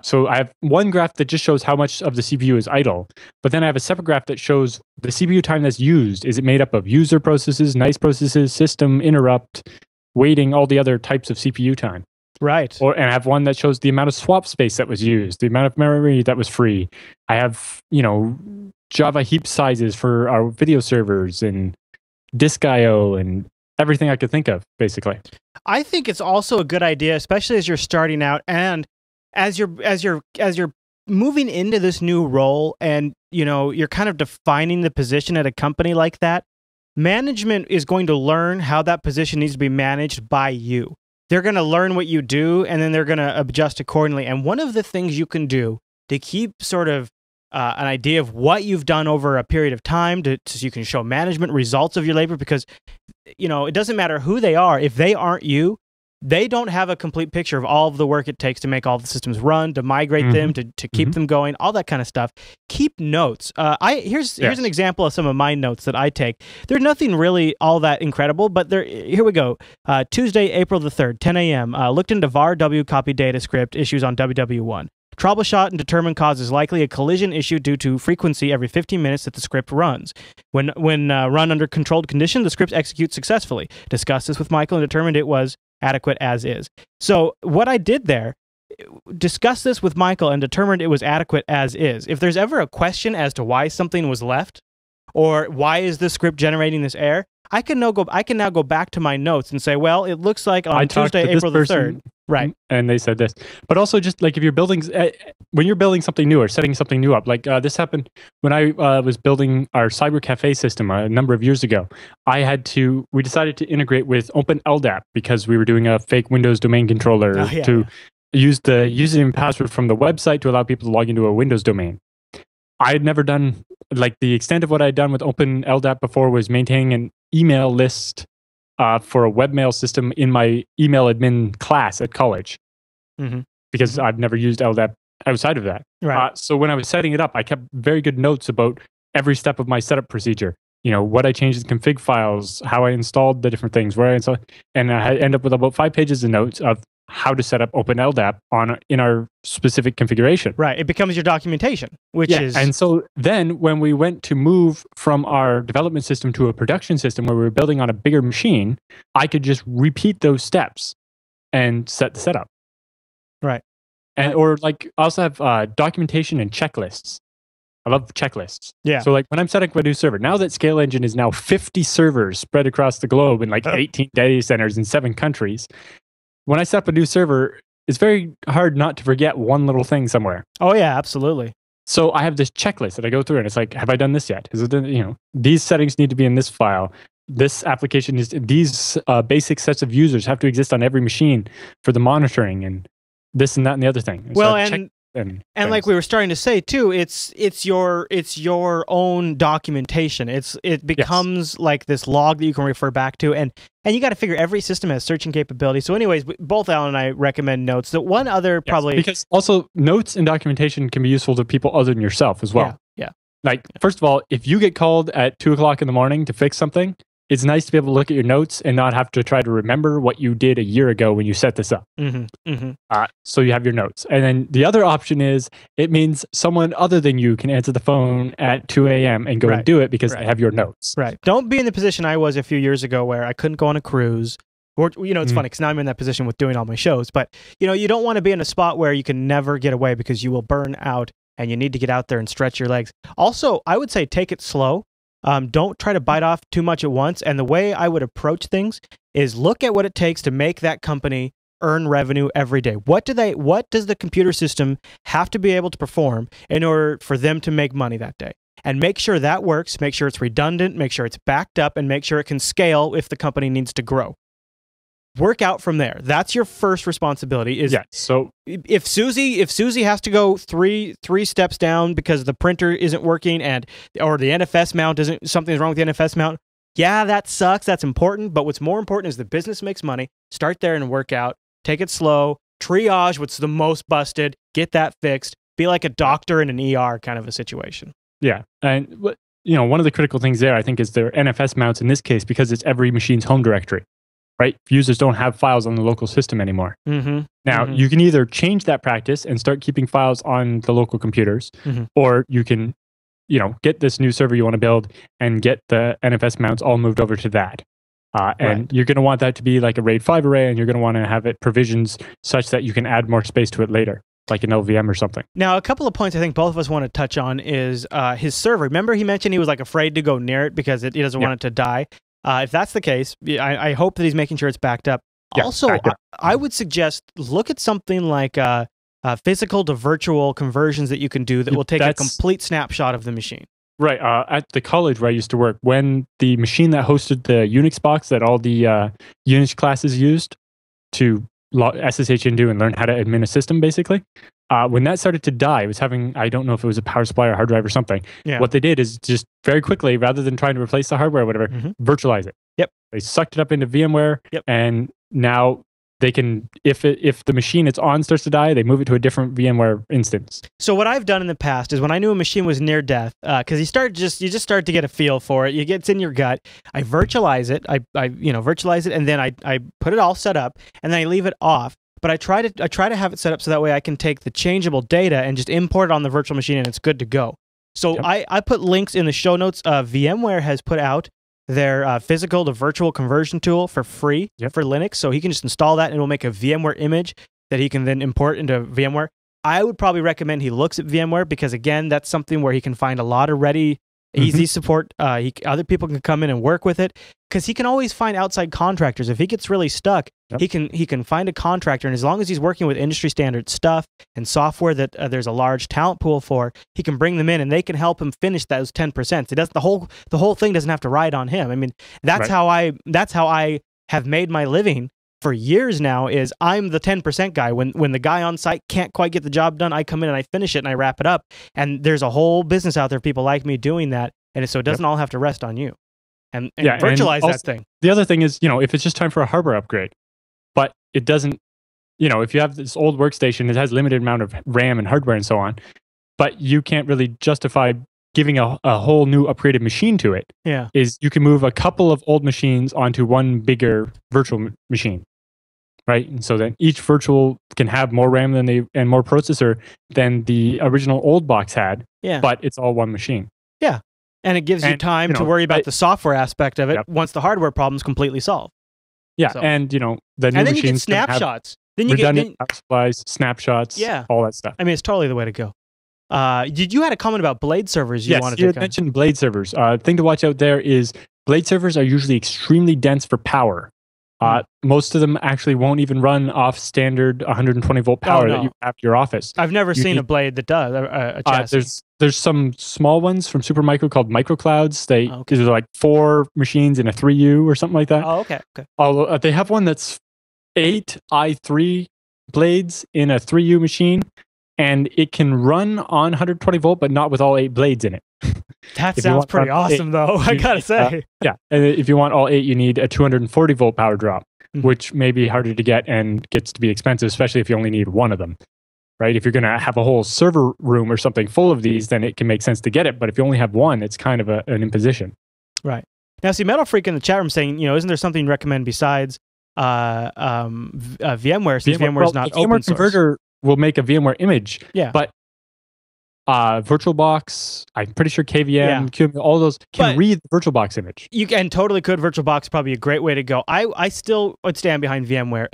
So I have one graph that just shows how much of the CPU is idle, but then I have a separate graph that shows the CPU time that's used. Is it made up of user processes, nice processes, system interrupt, waiting, all the other types of CPU time? Right. And I have one that shows the amount of swap space that was used, the amount of memory that was free. I have, Java heap sizes for our video servers and disk I/O and everything I could think of, basically. I think it's also a good idea, especially as you're starting out and as you're moving into this new role, and you're kind of defining the position at a company like that. Management is going to learn how that position needs to be managed by you. They're going to learn what you do, and then they're going to adjust accordingly. And one of the things you can do to keep sort of an idea of what you've done over a period of time so you can show management results of your labor, because it doesn't matter who they are. If they aren't you, they don't have a complete picture of all of the work it takes to make all the systems run, to migrate them, to keep them going, all that kind of stuff. Keep notes. Here's an example of some of my notes that I take. There's nothing really all that incredible, but here we go. Tuesday, April the 3rd, 10 a.m. Looked into var w copy data script issues on WW1. Troubleshot and determine cause is likely a collision issue due to frequency every 15 minutes that the script runs. When run under controlled condition, the script executes successfully. Discussed this with Michael and determined it was adequate as is. So what I did there, discussed this with Michael and determined it was adequate as is. If there's ever a question as to why something was left, or why is the script generating this error, I can now go back to my notes and say, well, it looks like on Tuesday, April the 3rd. Right. And they said this. But also just like if you're building, when you're building something new or setting something new up, like this happened when I was building our cyber cafe system a number of years ago. We decided to integrate with Open LDAP because we were doing a fake Windows domain controller used the username and password from the website to allow people to log into a Windows domain. I had never done, like, the extent of what I'd done with Open LDAP before was maintaining an email list for a webmail system in my email admin class at college, because I've never used LDAP outside of that. Right. So when I was setting it up, I kept very good notes about every step of my setup procedure. You know, what I changed in config files, how I installed the different things, where I installed, and I end up with about 5 pages of notes of how to set up Open LDAP in our specific configuration. Right. It becomes your documentation, which is... And so then when we went to move from our development system to a production system where we were building on a bigger machine, I could just repeat those steps and set the setup. Right. And or like I also have documentation and checklists. I love checklists. Yeah. So like when I'm setting up a new server, now that Scale Engine is now 50 servers spread across the globe in like 18 data centers in 7 countries, when I set up a new server, it's very hard not to forget one little thing somewhere. Oh yeah, absolutely. So I have this checklist that I go through, and it's like, have I done this yet? Is it, you know, these settings need to be in this file. This application is, these basic sets of users have to exist on every machine for the monitoring, and this and that and the other thing. Well, so and like we were starting to say too, it's your own documentation. It becomes like this log that you can refer back to, and you got to figure every system has searching capability. So, anyways, both Alan and I recommend Notes. The one other probably because also notes and documentation can be useful to people other than yourself as well. Yeah. Like first of all, if you get called at 2 o'clock in the morning to fix something, it's nice to be able to look at your notes and not have to try to remember what you did a year ago when you set this up. So you have your notes. And then the other option is it means someone other than you can answer the phone at 2 a.m. and go and do it because they have your notes. Right. Don't be in the position I was a few years ago where I couldn't go on a cruise. Or, you know, it's funny because now I'm in that position with doing all my shows. But, you know, you don't want to be in a spot where you can never get away because you will burn out and you need to get out there and stretch your legs. Also, I would say take it slow. Don't try to bite off too much at once. And the way I would approach things is look at what it takes to make that company earn revenue every day. What does the computer system have to be able to perform in order for them to make money that day? And make sure that works, make sure it's redundant, make sure it's backed up, and make sure it can scale if the company needs to grow. Work out from there. That's your first responsibility. So if Susie has to go three steps down because the printer isn't working or the NFS mount something's wrong with the NFS mount, yeah, that sucks. That's important. But what's more important is the business makes money. Start there and work out. Take it slow. Triage what's the most busted. Get that fixed. Be like a doctor in an ER kind of a situation. Yeah, and you know, one of the critical things there I think is their NFS mounts in this case because it's every machine's home directory. Right? Users don't have files on the local system anymore. Now, you can either change that practice and start keeping files on the local computers, or you can, you know, get this new server you want to build and get the NFS mounts all moved over to that. And you're going to want that to be like a RAID 5 array, and you're going to want to have it provisions such that you can add more space to it later, like an LVM or something. Now, a couple of points I think both of us want to touch on is his server. Remember he mentioned he was like afraid to go near it because he doesn't want it to die. If that's the case, I hope that he's making sure it's backed up. Also, I would suggest look at something like physical to virtual conversions that you can do that will take a complete snapshot of the machine. Right. At the college where I used to work, when the machine that hosted the Unix box that all the Unix classes used to SSH into and learn how to admin a system, basically, when that started to die, it was having, I don't know if it was a power supply or hard drive or something. What they did is just very quickly, rather than trying to replace the hardware or whatever, virtualize it. They sucked it up into VMware, and now they can, if the machine it's on starts to die, they move it to a different VMware instance. So what I've done in the past is when I knew a machine was near death, because you just start to get a feel for it, it's in your gut. I virtualize it, I virtualize it, and then I put it all set up, and then I leave it off. But I try to have it set up so that way I can take the changeable data and just import it on the virtual machine, and it's good to go. So I put links in the show notes. VMware has put out their physical to virtual conversion tool for free for Linux. So he can just install that and it will make a VMware image that he can then import into VMware. I would probably recommend he looks at VMware because, again, that's something where he can find a lot of ready, easy support. Other people can come in and work with it because he can always find outside contractors. If he gets really stuck, he can find a contractor, and as long as he's working with industry standard stuff and software that there's a large talent pool for, he can bring them in and they can help him finish those 10%. It does the whole thing doesn't have to ride on him. I mean, that's how I have made my living for years now is I'm the 10% guy. When the guy on site can't quite get the job done, I come in and I finish it and I wrap it up. And there's a whole business out there of people like me doing that. And so it doesn't all have to rest on you. And virtualize that thing. The other thing is, if it's just time for a hardware upgrade, but it doesn't, if you have this old workstation, it has limited amount of RAM and hardware and so on, but you can't really justify giving a whole new upgraded machine to it. Yeah. Is you can move a couple of old machines onto one bigger virtual machine, right? And so then each virtual can have more RAM and more processor than the original old box had, but it's all one machine. Yeah. And it gives you time to worry about the software aspect of it once the hardware problem's completely solved. Yeah, so. And the new and then machines you get snapshots. Then you redundant power supplies, snapshots, all that stuff. I mean, it's totally the way to go. You had a comment about blade servers you wanted to mentioned blade servers. Thing to watch out there is blade servers are usually extremely dense for power. Most of them actually won't even run off standard 120 volt power that you have to your office. I've never seen a blade that does a chassis. There's some small ones from Supermicro called microclouds. These are like 4 machines in a 3U or something like that. Oh, okay. Although they have one that's 8 i3 blades in a 3U machine, and it can run on 120 volt, but not with all 8 blades in it. That sounds pretty awesome, though. I gotta say. And if you want all 8, you need a 240 volt power drop, which may be harder to get and gets to be expensive, especially if you only need one of them. Right? If you're going to have a whole server room or something full of these, then it can make sense to get it. But if you only have one, it's kind of an imposition. Right. Now, see, Metal Freak in the chat room saying, isn't there something you recommend besides VMware, since VMware is not open source? VMware Converter will make a VMware image. Yeah. But VirtualBox, I'm pretty sure KVM, QEMU, all those can read the VirtualBox image. You can totally could. VirtualBox is probably a great way to go. I still would stand behind VMware.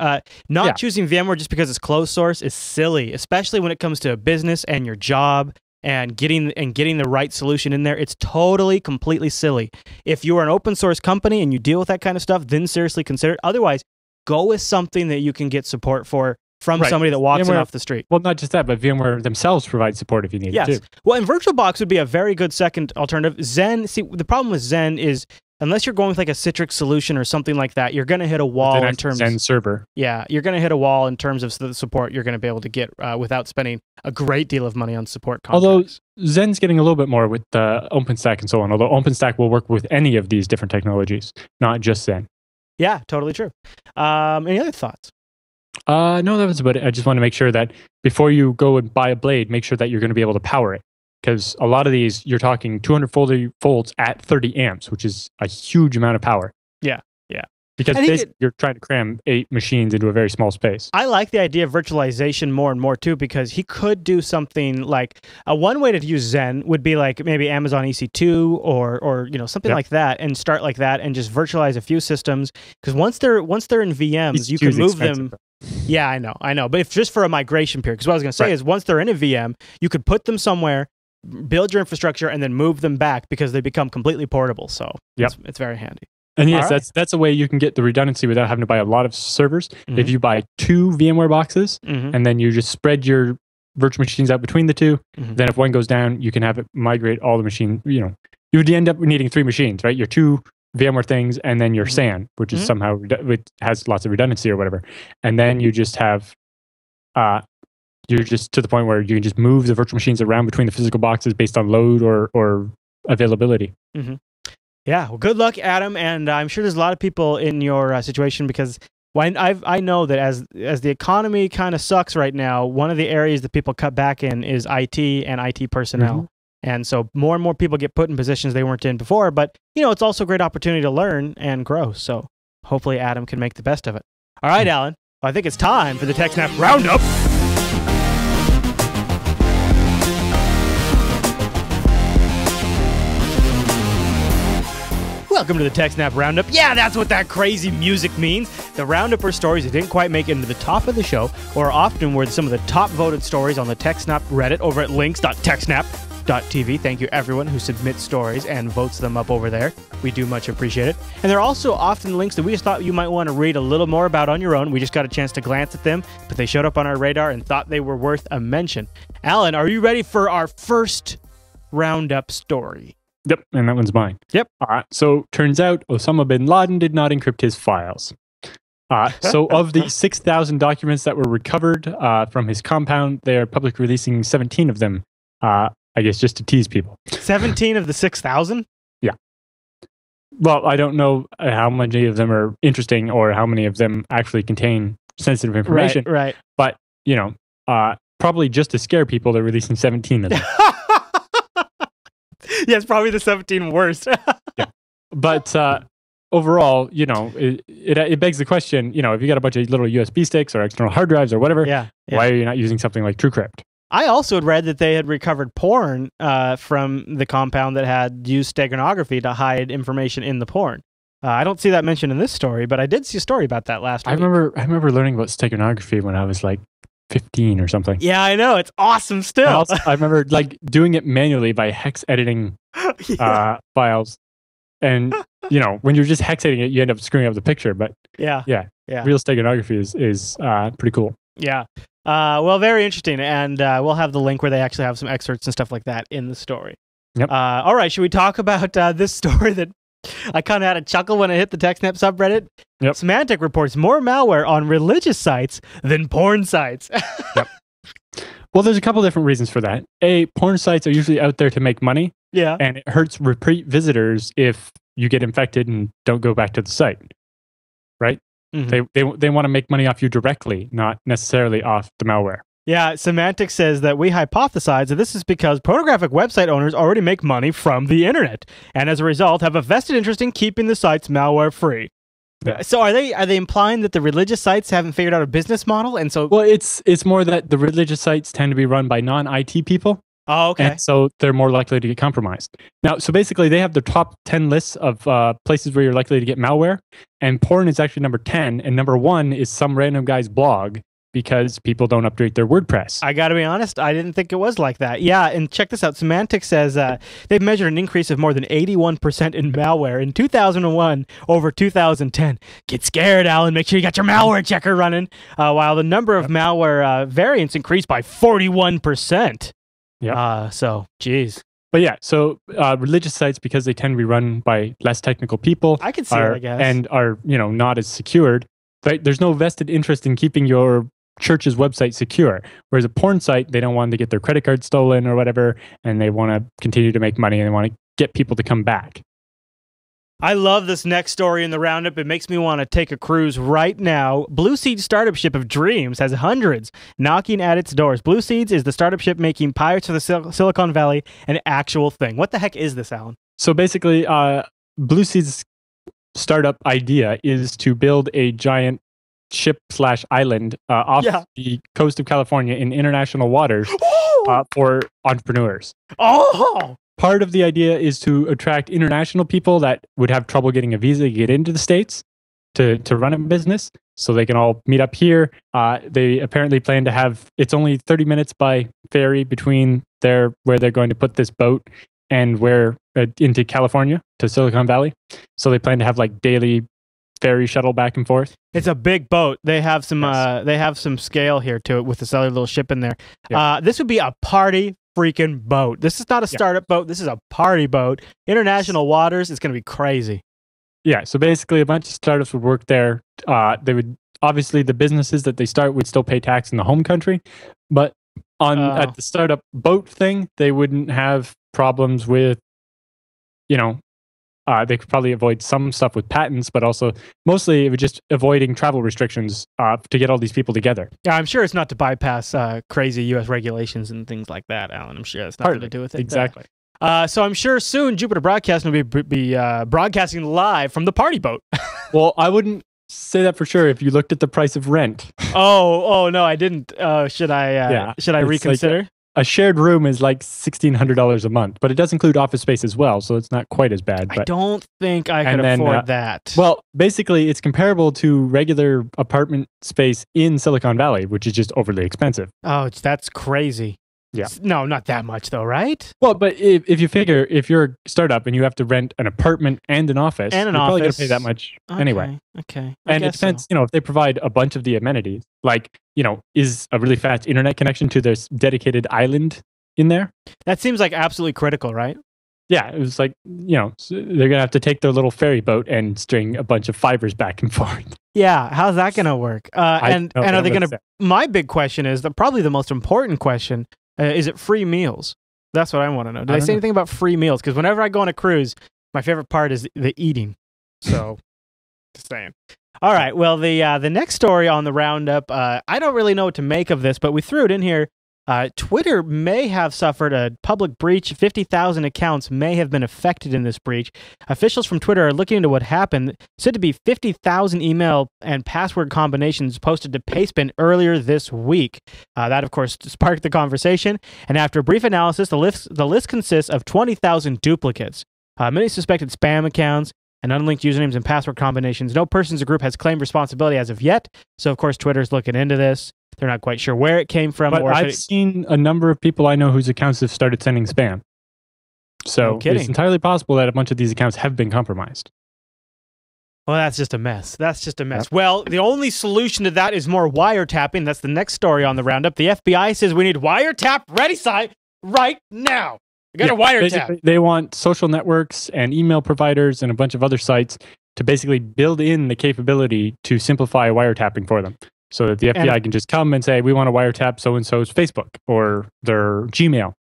Not choosing VMware just because it's closed source is silly, especially when it comes to a business and your job and getting the right solution in there. It's totally, completely silly. If you are an open source company and you deal with that kind of stuff, then seriously consider it. Otherwise, go with something that you can get support from somebody that walks in off the street. Well, not just that, but VMware themselves provide support if you need it too. Well, and VirtualBox would be a very good second alternative. Zen, see, the problem with Zen is unless you're going with like a Citrix solution or something like that, you're going to hit a wall in terms of Zen server. Yeah, you're going to hit a wall in terms of the support you're going to be able to get without spending a great deal of money on support contracts. Although Zen's getting a little bit more with the OpenStack and so on. Although OpenStack will work with any of these different technologies, not just Zen. Yeah, totally true. Any other thoughts? No, that was about it. I just want to make sure that before you go and buy a blade, make sure that you're going to be able to power it. Because a lot of these, you're talking 240 volts at 30 amps, which is a huge amount of power. Yeah. Because basically you're trying to cram 8 machines into a very small space. I like the idea of virtualization more and more too, because he could do something like one way to use Zen would be like maybe Amazon EC2 or something like that, and start like that and just virtualize a few systems. Because once they're in VMs, you can move them. Yeah, I know. But if just for a migration period, because what I was going to say is once they're in a VM, you could put them somewhere, build your infrastructure, and then move them back because they become completely portable. So it's very handy. And yes, that's a way you can get the redundancy without having to buy a lot of servers. If you buy 2 VMware boxes and then you just spread your virtual machines out between the 2, then if one goes down, you can have it migrate all the machine. You would end up needing 3 machines, right? Your 2 VMware things and then your SAN, which is somehow it has lots of redundancy or whatever. And then you just have you're just to the point where you can just move the virtual machines around between the physical boxes based on load or availability. Yeah, well, good luck, Adam, and I'm sure there's a lot of people in your situation because I know that as the economy kind of sucks right now, one of the areas that people cut back in is IT and IT personnel, and so more and more people get put in positions they weren't in before. But it's also a great opportunity to learn and grow. So hopefully, Adam can make the best of it. All right, Alan, I think it's time for the TechSNAP roundup. Welcome to the TechSNAP Roundup. Yeah, that's what that crazy music means. The Roundup are stories that didn't quite make it into the top of the show, or often were some of the top voted stories on the TechSNAP Reddit over at links.techsnap.tv. Thank you everyone who submits stories and votes them up over there. We do much appreciate it. And there are also often links that we just thought you might want to read a little more about on your own. We just got a chance to glance at them, but they showed up on our radar and thought they were worth a mention. Alan, are you ready for our first Roundup story? Yep, and that one's mine. Yep. All right, so turns out Osama bin Laden did not encrypt his files. So of the 6,000 documents that were recovered from his compound, they're publicly releasing 17 of them, I guess just to tease people. 17 of the 6,000? Yeah. Well, I don't know how many of them are interesting or how many of them actually contain sensitive information. Right. But, probably just to scare people, they're releasing 17 of them. Yeah, it's probably the 17 worst. Yeah. But overall, it begs the question, if you got a bunch of little USB sticks or external hard drives or whatever, why are you not using something like TrueCrypt? I also had read that they had recovered porn from the compound that had used steganography to hide information in the porn. I don't see that mentioned in this story, but I did see a story about that last week. I remember learning about steganography when I was like 15 or something. Yeah, I know. It's awesome still. Also, I remember like doing it manually by hex editing files. And, when you're just hex editing it, you end up screwing up the picture. But yeah. Real steganography is pretty cool. Yeah. Well, very interesting. And we'll have the link where they actually have some excerpts and stuff like that in the story. Yep. All right. Should we talk about this story that I kind of had a chuckle when I hit the TechSNAP subreddit? Yep. Symantec reports more malware on religious sites than porn sites. Yep. Well, there's a couple different reasons for that. Porn sites are usually out there to make money. Yeah. And it hurts repeat visitors if you get infected and don't go back to the site. Right? Mm-hmm. They want to make money off you directly, not necessarily off the malware. Yeah, Symantec says that we hypothesize that this is because pornographic website owners already make money from the internet, and as a result have a vested interest in keeping the sites malware free. Yeah. So are they implying that the religious sites haven't figured out a business model, and so? Well, it's more that the religious sites tend to be run by non-IT people. Oh, okay. And so they're more likely to get compromised. Now, so basically, they have the top 10 lists of places where you're likely to get malware, and porn is actually number 10, and number 1 is some random guy's blog because people don't update their WordPress. I got to be honest, I didn't think it was like that. Yeah, and check this out. Symantec says they've measured an increase of more than 81% in malware in 2001 over 2010. Get scared, Alan. Make sure you got your malware checker running. While the number of malware variants increased by 41%. Yeah. So, geez. But yeah, so religious sites, because they tend to be run by less technical people, I can see it, I guess, and are not as secured. Right? There's no vested interest in keeping your church's website secure. Whereas a porn site, they don't want to get their credit card stolen or whatever, and they want to continue to make money and they want to get people to come back. I love this next story in the roundup. It makes me want to take a cruise right now. Blue Seed startup ship of dreams has hundreds knocking at its doors. Blue Seeds is the startup ship making Pirates of the Silicon Valley an actual thing. What the heck is this, Alan? So basically, Blue Seed's startup idea is to build a giant ship/island off the coast of California in international waters for entrepreneurs. Oh! Part of the idea is to attract international people that would have trouble getting a visa to get into the States to run a business, so they can all meet up here. They apparently plan to have, it's only 30 minutes by ferry between where they're going to put this boat and where into California to Silicon Valley. So they plan to have like daily ferry shuttle back and forth. It's a big boat. They have some scale here to it with this other little ship in there. Yeah. This would be a party freaking boat. This is not a startup boat. This is a party boat. International waters. It's going to be crazy. Yeah. So basically, a bunch of startups would work there. They would, obviously, the businesses that they start would still pay tax in the home country, but at the startup boat thing, they wouldn't have problems with, they could probably avoid some stuff with patents, but also mostly it would just avoiding travel restrictions to get all these people together. Yeah, I'm sure it's not to bypass crazy U.S. regulations and things like that, Alan. I'm sure it's nothing to do with it. Exactly. So I'm sure soon Jupiter Broadcasting will be broadcasting live from the party boat. Well, I wouldn't say that for sure if you looked at the price of rent. Oh no, I didn't. Should I reconsider? Like a shared room is like $1,600 a month, but it does include office space as well, so it's not quite as bad. But, I don't think I could afford that. Well, basically, it's comparable to regular apartment space in Silicon Valley, which is just overly expensive. Oh, that's crazy. Yeah. No, not that much though, right? Well, but if you figure, if you're a startup and you have to rent an apartment and an office, you're probably going to pay that much anyway. Okay. And it depends, if they provide a bunch of the amenities, like, is a really fast internet connection to this dedicated island in there? That seems like absolutely critical, right? Yeah, it was like, they're gonna have to take their little ferry boat and string a bunch of fibers back and forth. Yeah, how's that gonna work? And are they gonna? My big question is probably the most important question: is it free meals? That's what I want to know. Did they say anything about free meals? Because whenever I go on a cruise, my favorite part is the eating. So, just saying. All right. Well, the next story on the roundup, I don't really know what to make of this, but we threw it in here. Twitter may have suffered a public breach. 50,000 accounts may have been affected in this breach. Officials from Twitter are looking into what happened. Said to be 50,000 email and password combinations posted to Pastebin earlier this week. That, of course, sparked the conversation. And after a brief analysis, the list consists of 20,000 duplicates. Many suspected spam accounts and unlinked usernames and password combinations. No persons or group has claimed responsibility as of yet. So, of course, Twitter's looking into this. They're not quite sure where it came from. But I've seen a number of people I know whose accounts have started sending spam. So it's entirely possible that a bunch of these accounts have been compromised. Well, that's just a mess. That's just a mess. Yep. Well, the only solution to that is more wiretapping. That's the next story on the roundup. The FBI says we need wiretap ready site right now. We got a wiretap. They want social networks and email providers and a bunch of other sites to basically build in the capability to simplify wiretapping for them. So that the FBI can just come and say, we want to wiretap so-and-so's Facebook or their Gmail.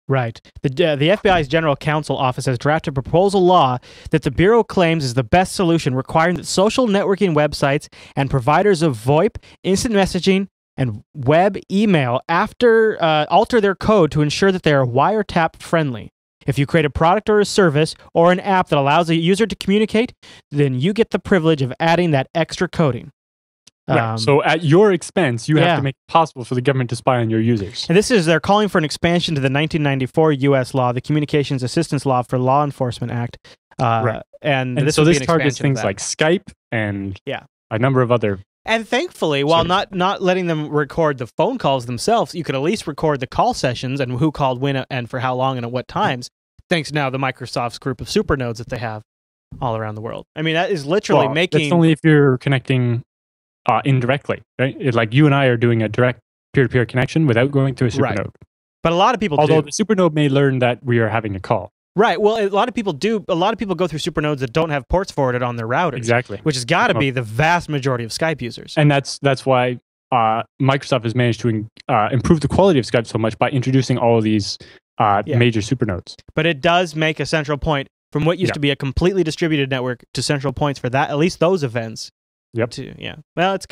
Right. The FBI's General Counsel Office has drafted a proposal law that the Bureau claims is the best solution, requiring that social networking websites and providers of VoIP, instant messaging, and web email alter their code to ensure that they are wiretap friendly. If you create a product or a service or an app that allows a user to communicate, then you get the privilege of adding that extra coding. Right. So at your expense, you have to make it possible for the government to spy on your users. And they're calling for an expansion to the 1994 U.S. law, the Communications Assistance Law for Law Enforcement Act. Right. And this targets things like Skype and a number of other. And thankfully, while not letting them record the phone calls themselves, you could at least record the call sessions and who called when and for how long and at what times, thanks now to Microsoft's group of supernodes that they have all around the world. I mean, that is literally making... That's only if you're connecting... indirectly, right? Like you and I are doing a direct peer-to-peer connection without going through a supernode. Right. But a lot of people Although the supernode may learn that we are having a call. Right. Well, a lot of people do. A lot of people go through supernodes that don't have ports forwarded on their routers. Exactly. Which has got to be the vast majority of Skype users. And that's why Microsoft has managed to improve the quality of Skype so much by introducing all of these major supernodes. But it does make a central point from what used to be a completely distributed network to central points for that, at least those events. Yep. Well, it's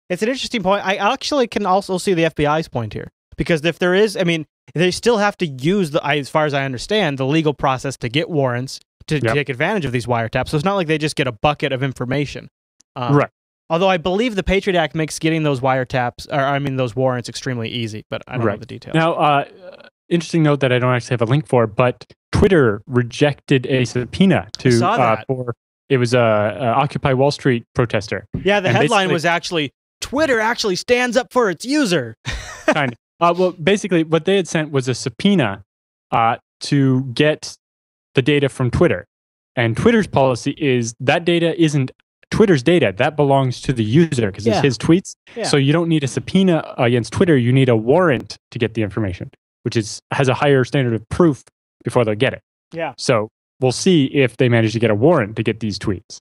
an interesting point. I actually can also see the FBI's point here, because if there is, I mean, they still have to use as far as I understand, the legal process to get warrants to take advantage of these wiretaps. So it's not like they just get a bucket of information. Right. Although I believe the Patriot Act makes getting those those warrants extremely easy, but I don't know the details. Now, interesting note that I don't actually have a link for, but Twitter rejected a subpoena for. It was a Occupy Wall Street protester. Yeah, the headline was actually, Twitter actually stands up for its user. Kind of. Well, basically, what they had sent was a subpoena to get the data from Twitter. And Twitter's policy is that data isn't Twitter's data. That belongs to the user because it's his tweets. Yeah. So you don't need a subpoena against Twitter. You need a warrant to get the information, which has a higher standard of proof before they'll get it. Yeah. So we'll see if they manage to get a warrant to get these tweets.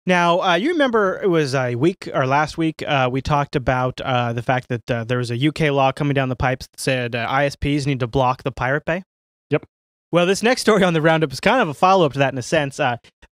Now, you remember it was last week, we talked about the fact that there was a UK law coming down the pipes that said ISPs need to block the Pirate Bay? Yep. Well, this next story on the roundup is kind of a follow-up to that in a sense.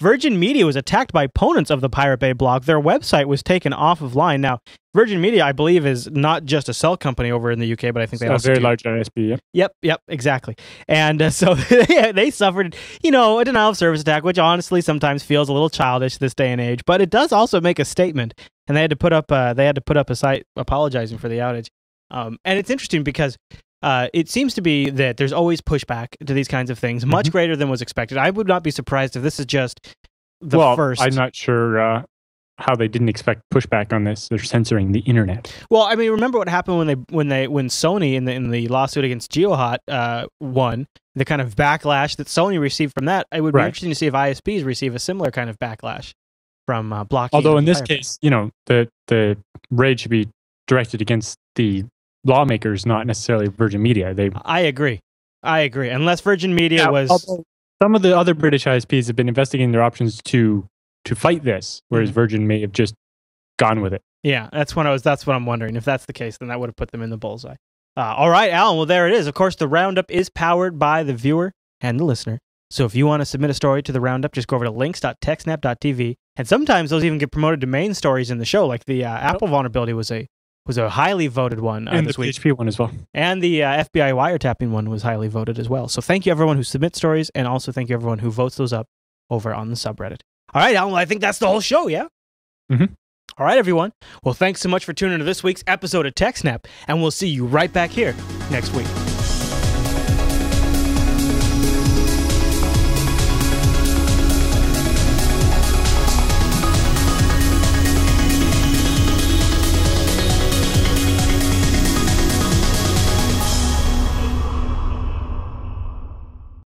Virgin Media was attacked by opponents of the Pirate Bay block. Their website was taken off of line. Now, Virgin Media, I believe, is not just a cell company over in the UK, but I think they also a very large ISP, Yep, exactly. And so they suffered, a denial of service attack, which honestly sometimes feels a little childish this day and age, but it does also make a statement. And they had to put up a site apologizing for the outage. And it's interesting because it seems to be that there's always pushback to these kinds of things, much greater than was expected. I would not be surprised if this is just the first. I'm not sure how they didn't expect pushback on this. They're censoring the internet. Well, I mean, remember what happened when Sony in the lawsuit against GeoHot won, the kind of backlash that Sony received from that. It would be interesting to see if ISPs receive a similar kind of backlash from blocking. Although in this case, the raid should be directed against the lawmakers, not necessarily Virgin Media. I agree. I agree. Unless Virgin Media was... Some of the other British ISPs have been investigating their options to fight this, whereas Virgin may have just gone with it. Yeah, that's what I'm wondering. If that's the case, then that would have put them in the bullseye. All right, Alan. Well, there it is. Of course, the Roundup is powered by the viewer and the listener. So if you want to submit a story to the Roundup, just go over to links.techsnap.tv. And sometimes those even get promoted to main stories in the show, like the Apple vulnerability was a highly voted one and this the week. PHP one as well. And the FBI wiretapping one was highly voted as well. So thank you, everyone who submits stories, and also thank you, everyone who votes those up over on the subreddit. All right, Alan, well, I think that's the whole show, yeah? Mm-hmm. All right, everyone. Well, thanks so much for tuning into this week's episode of TechSNAP, and we'll see you right back here next week.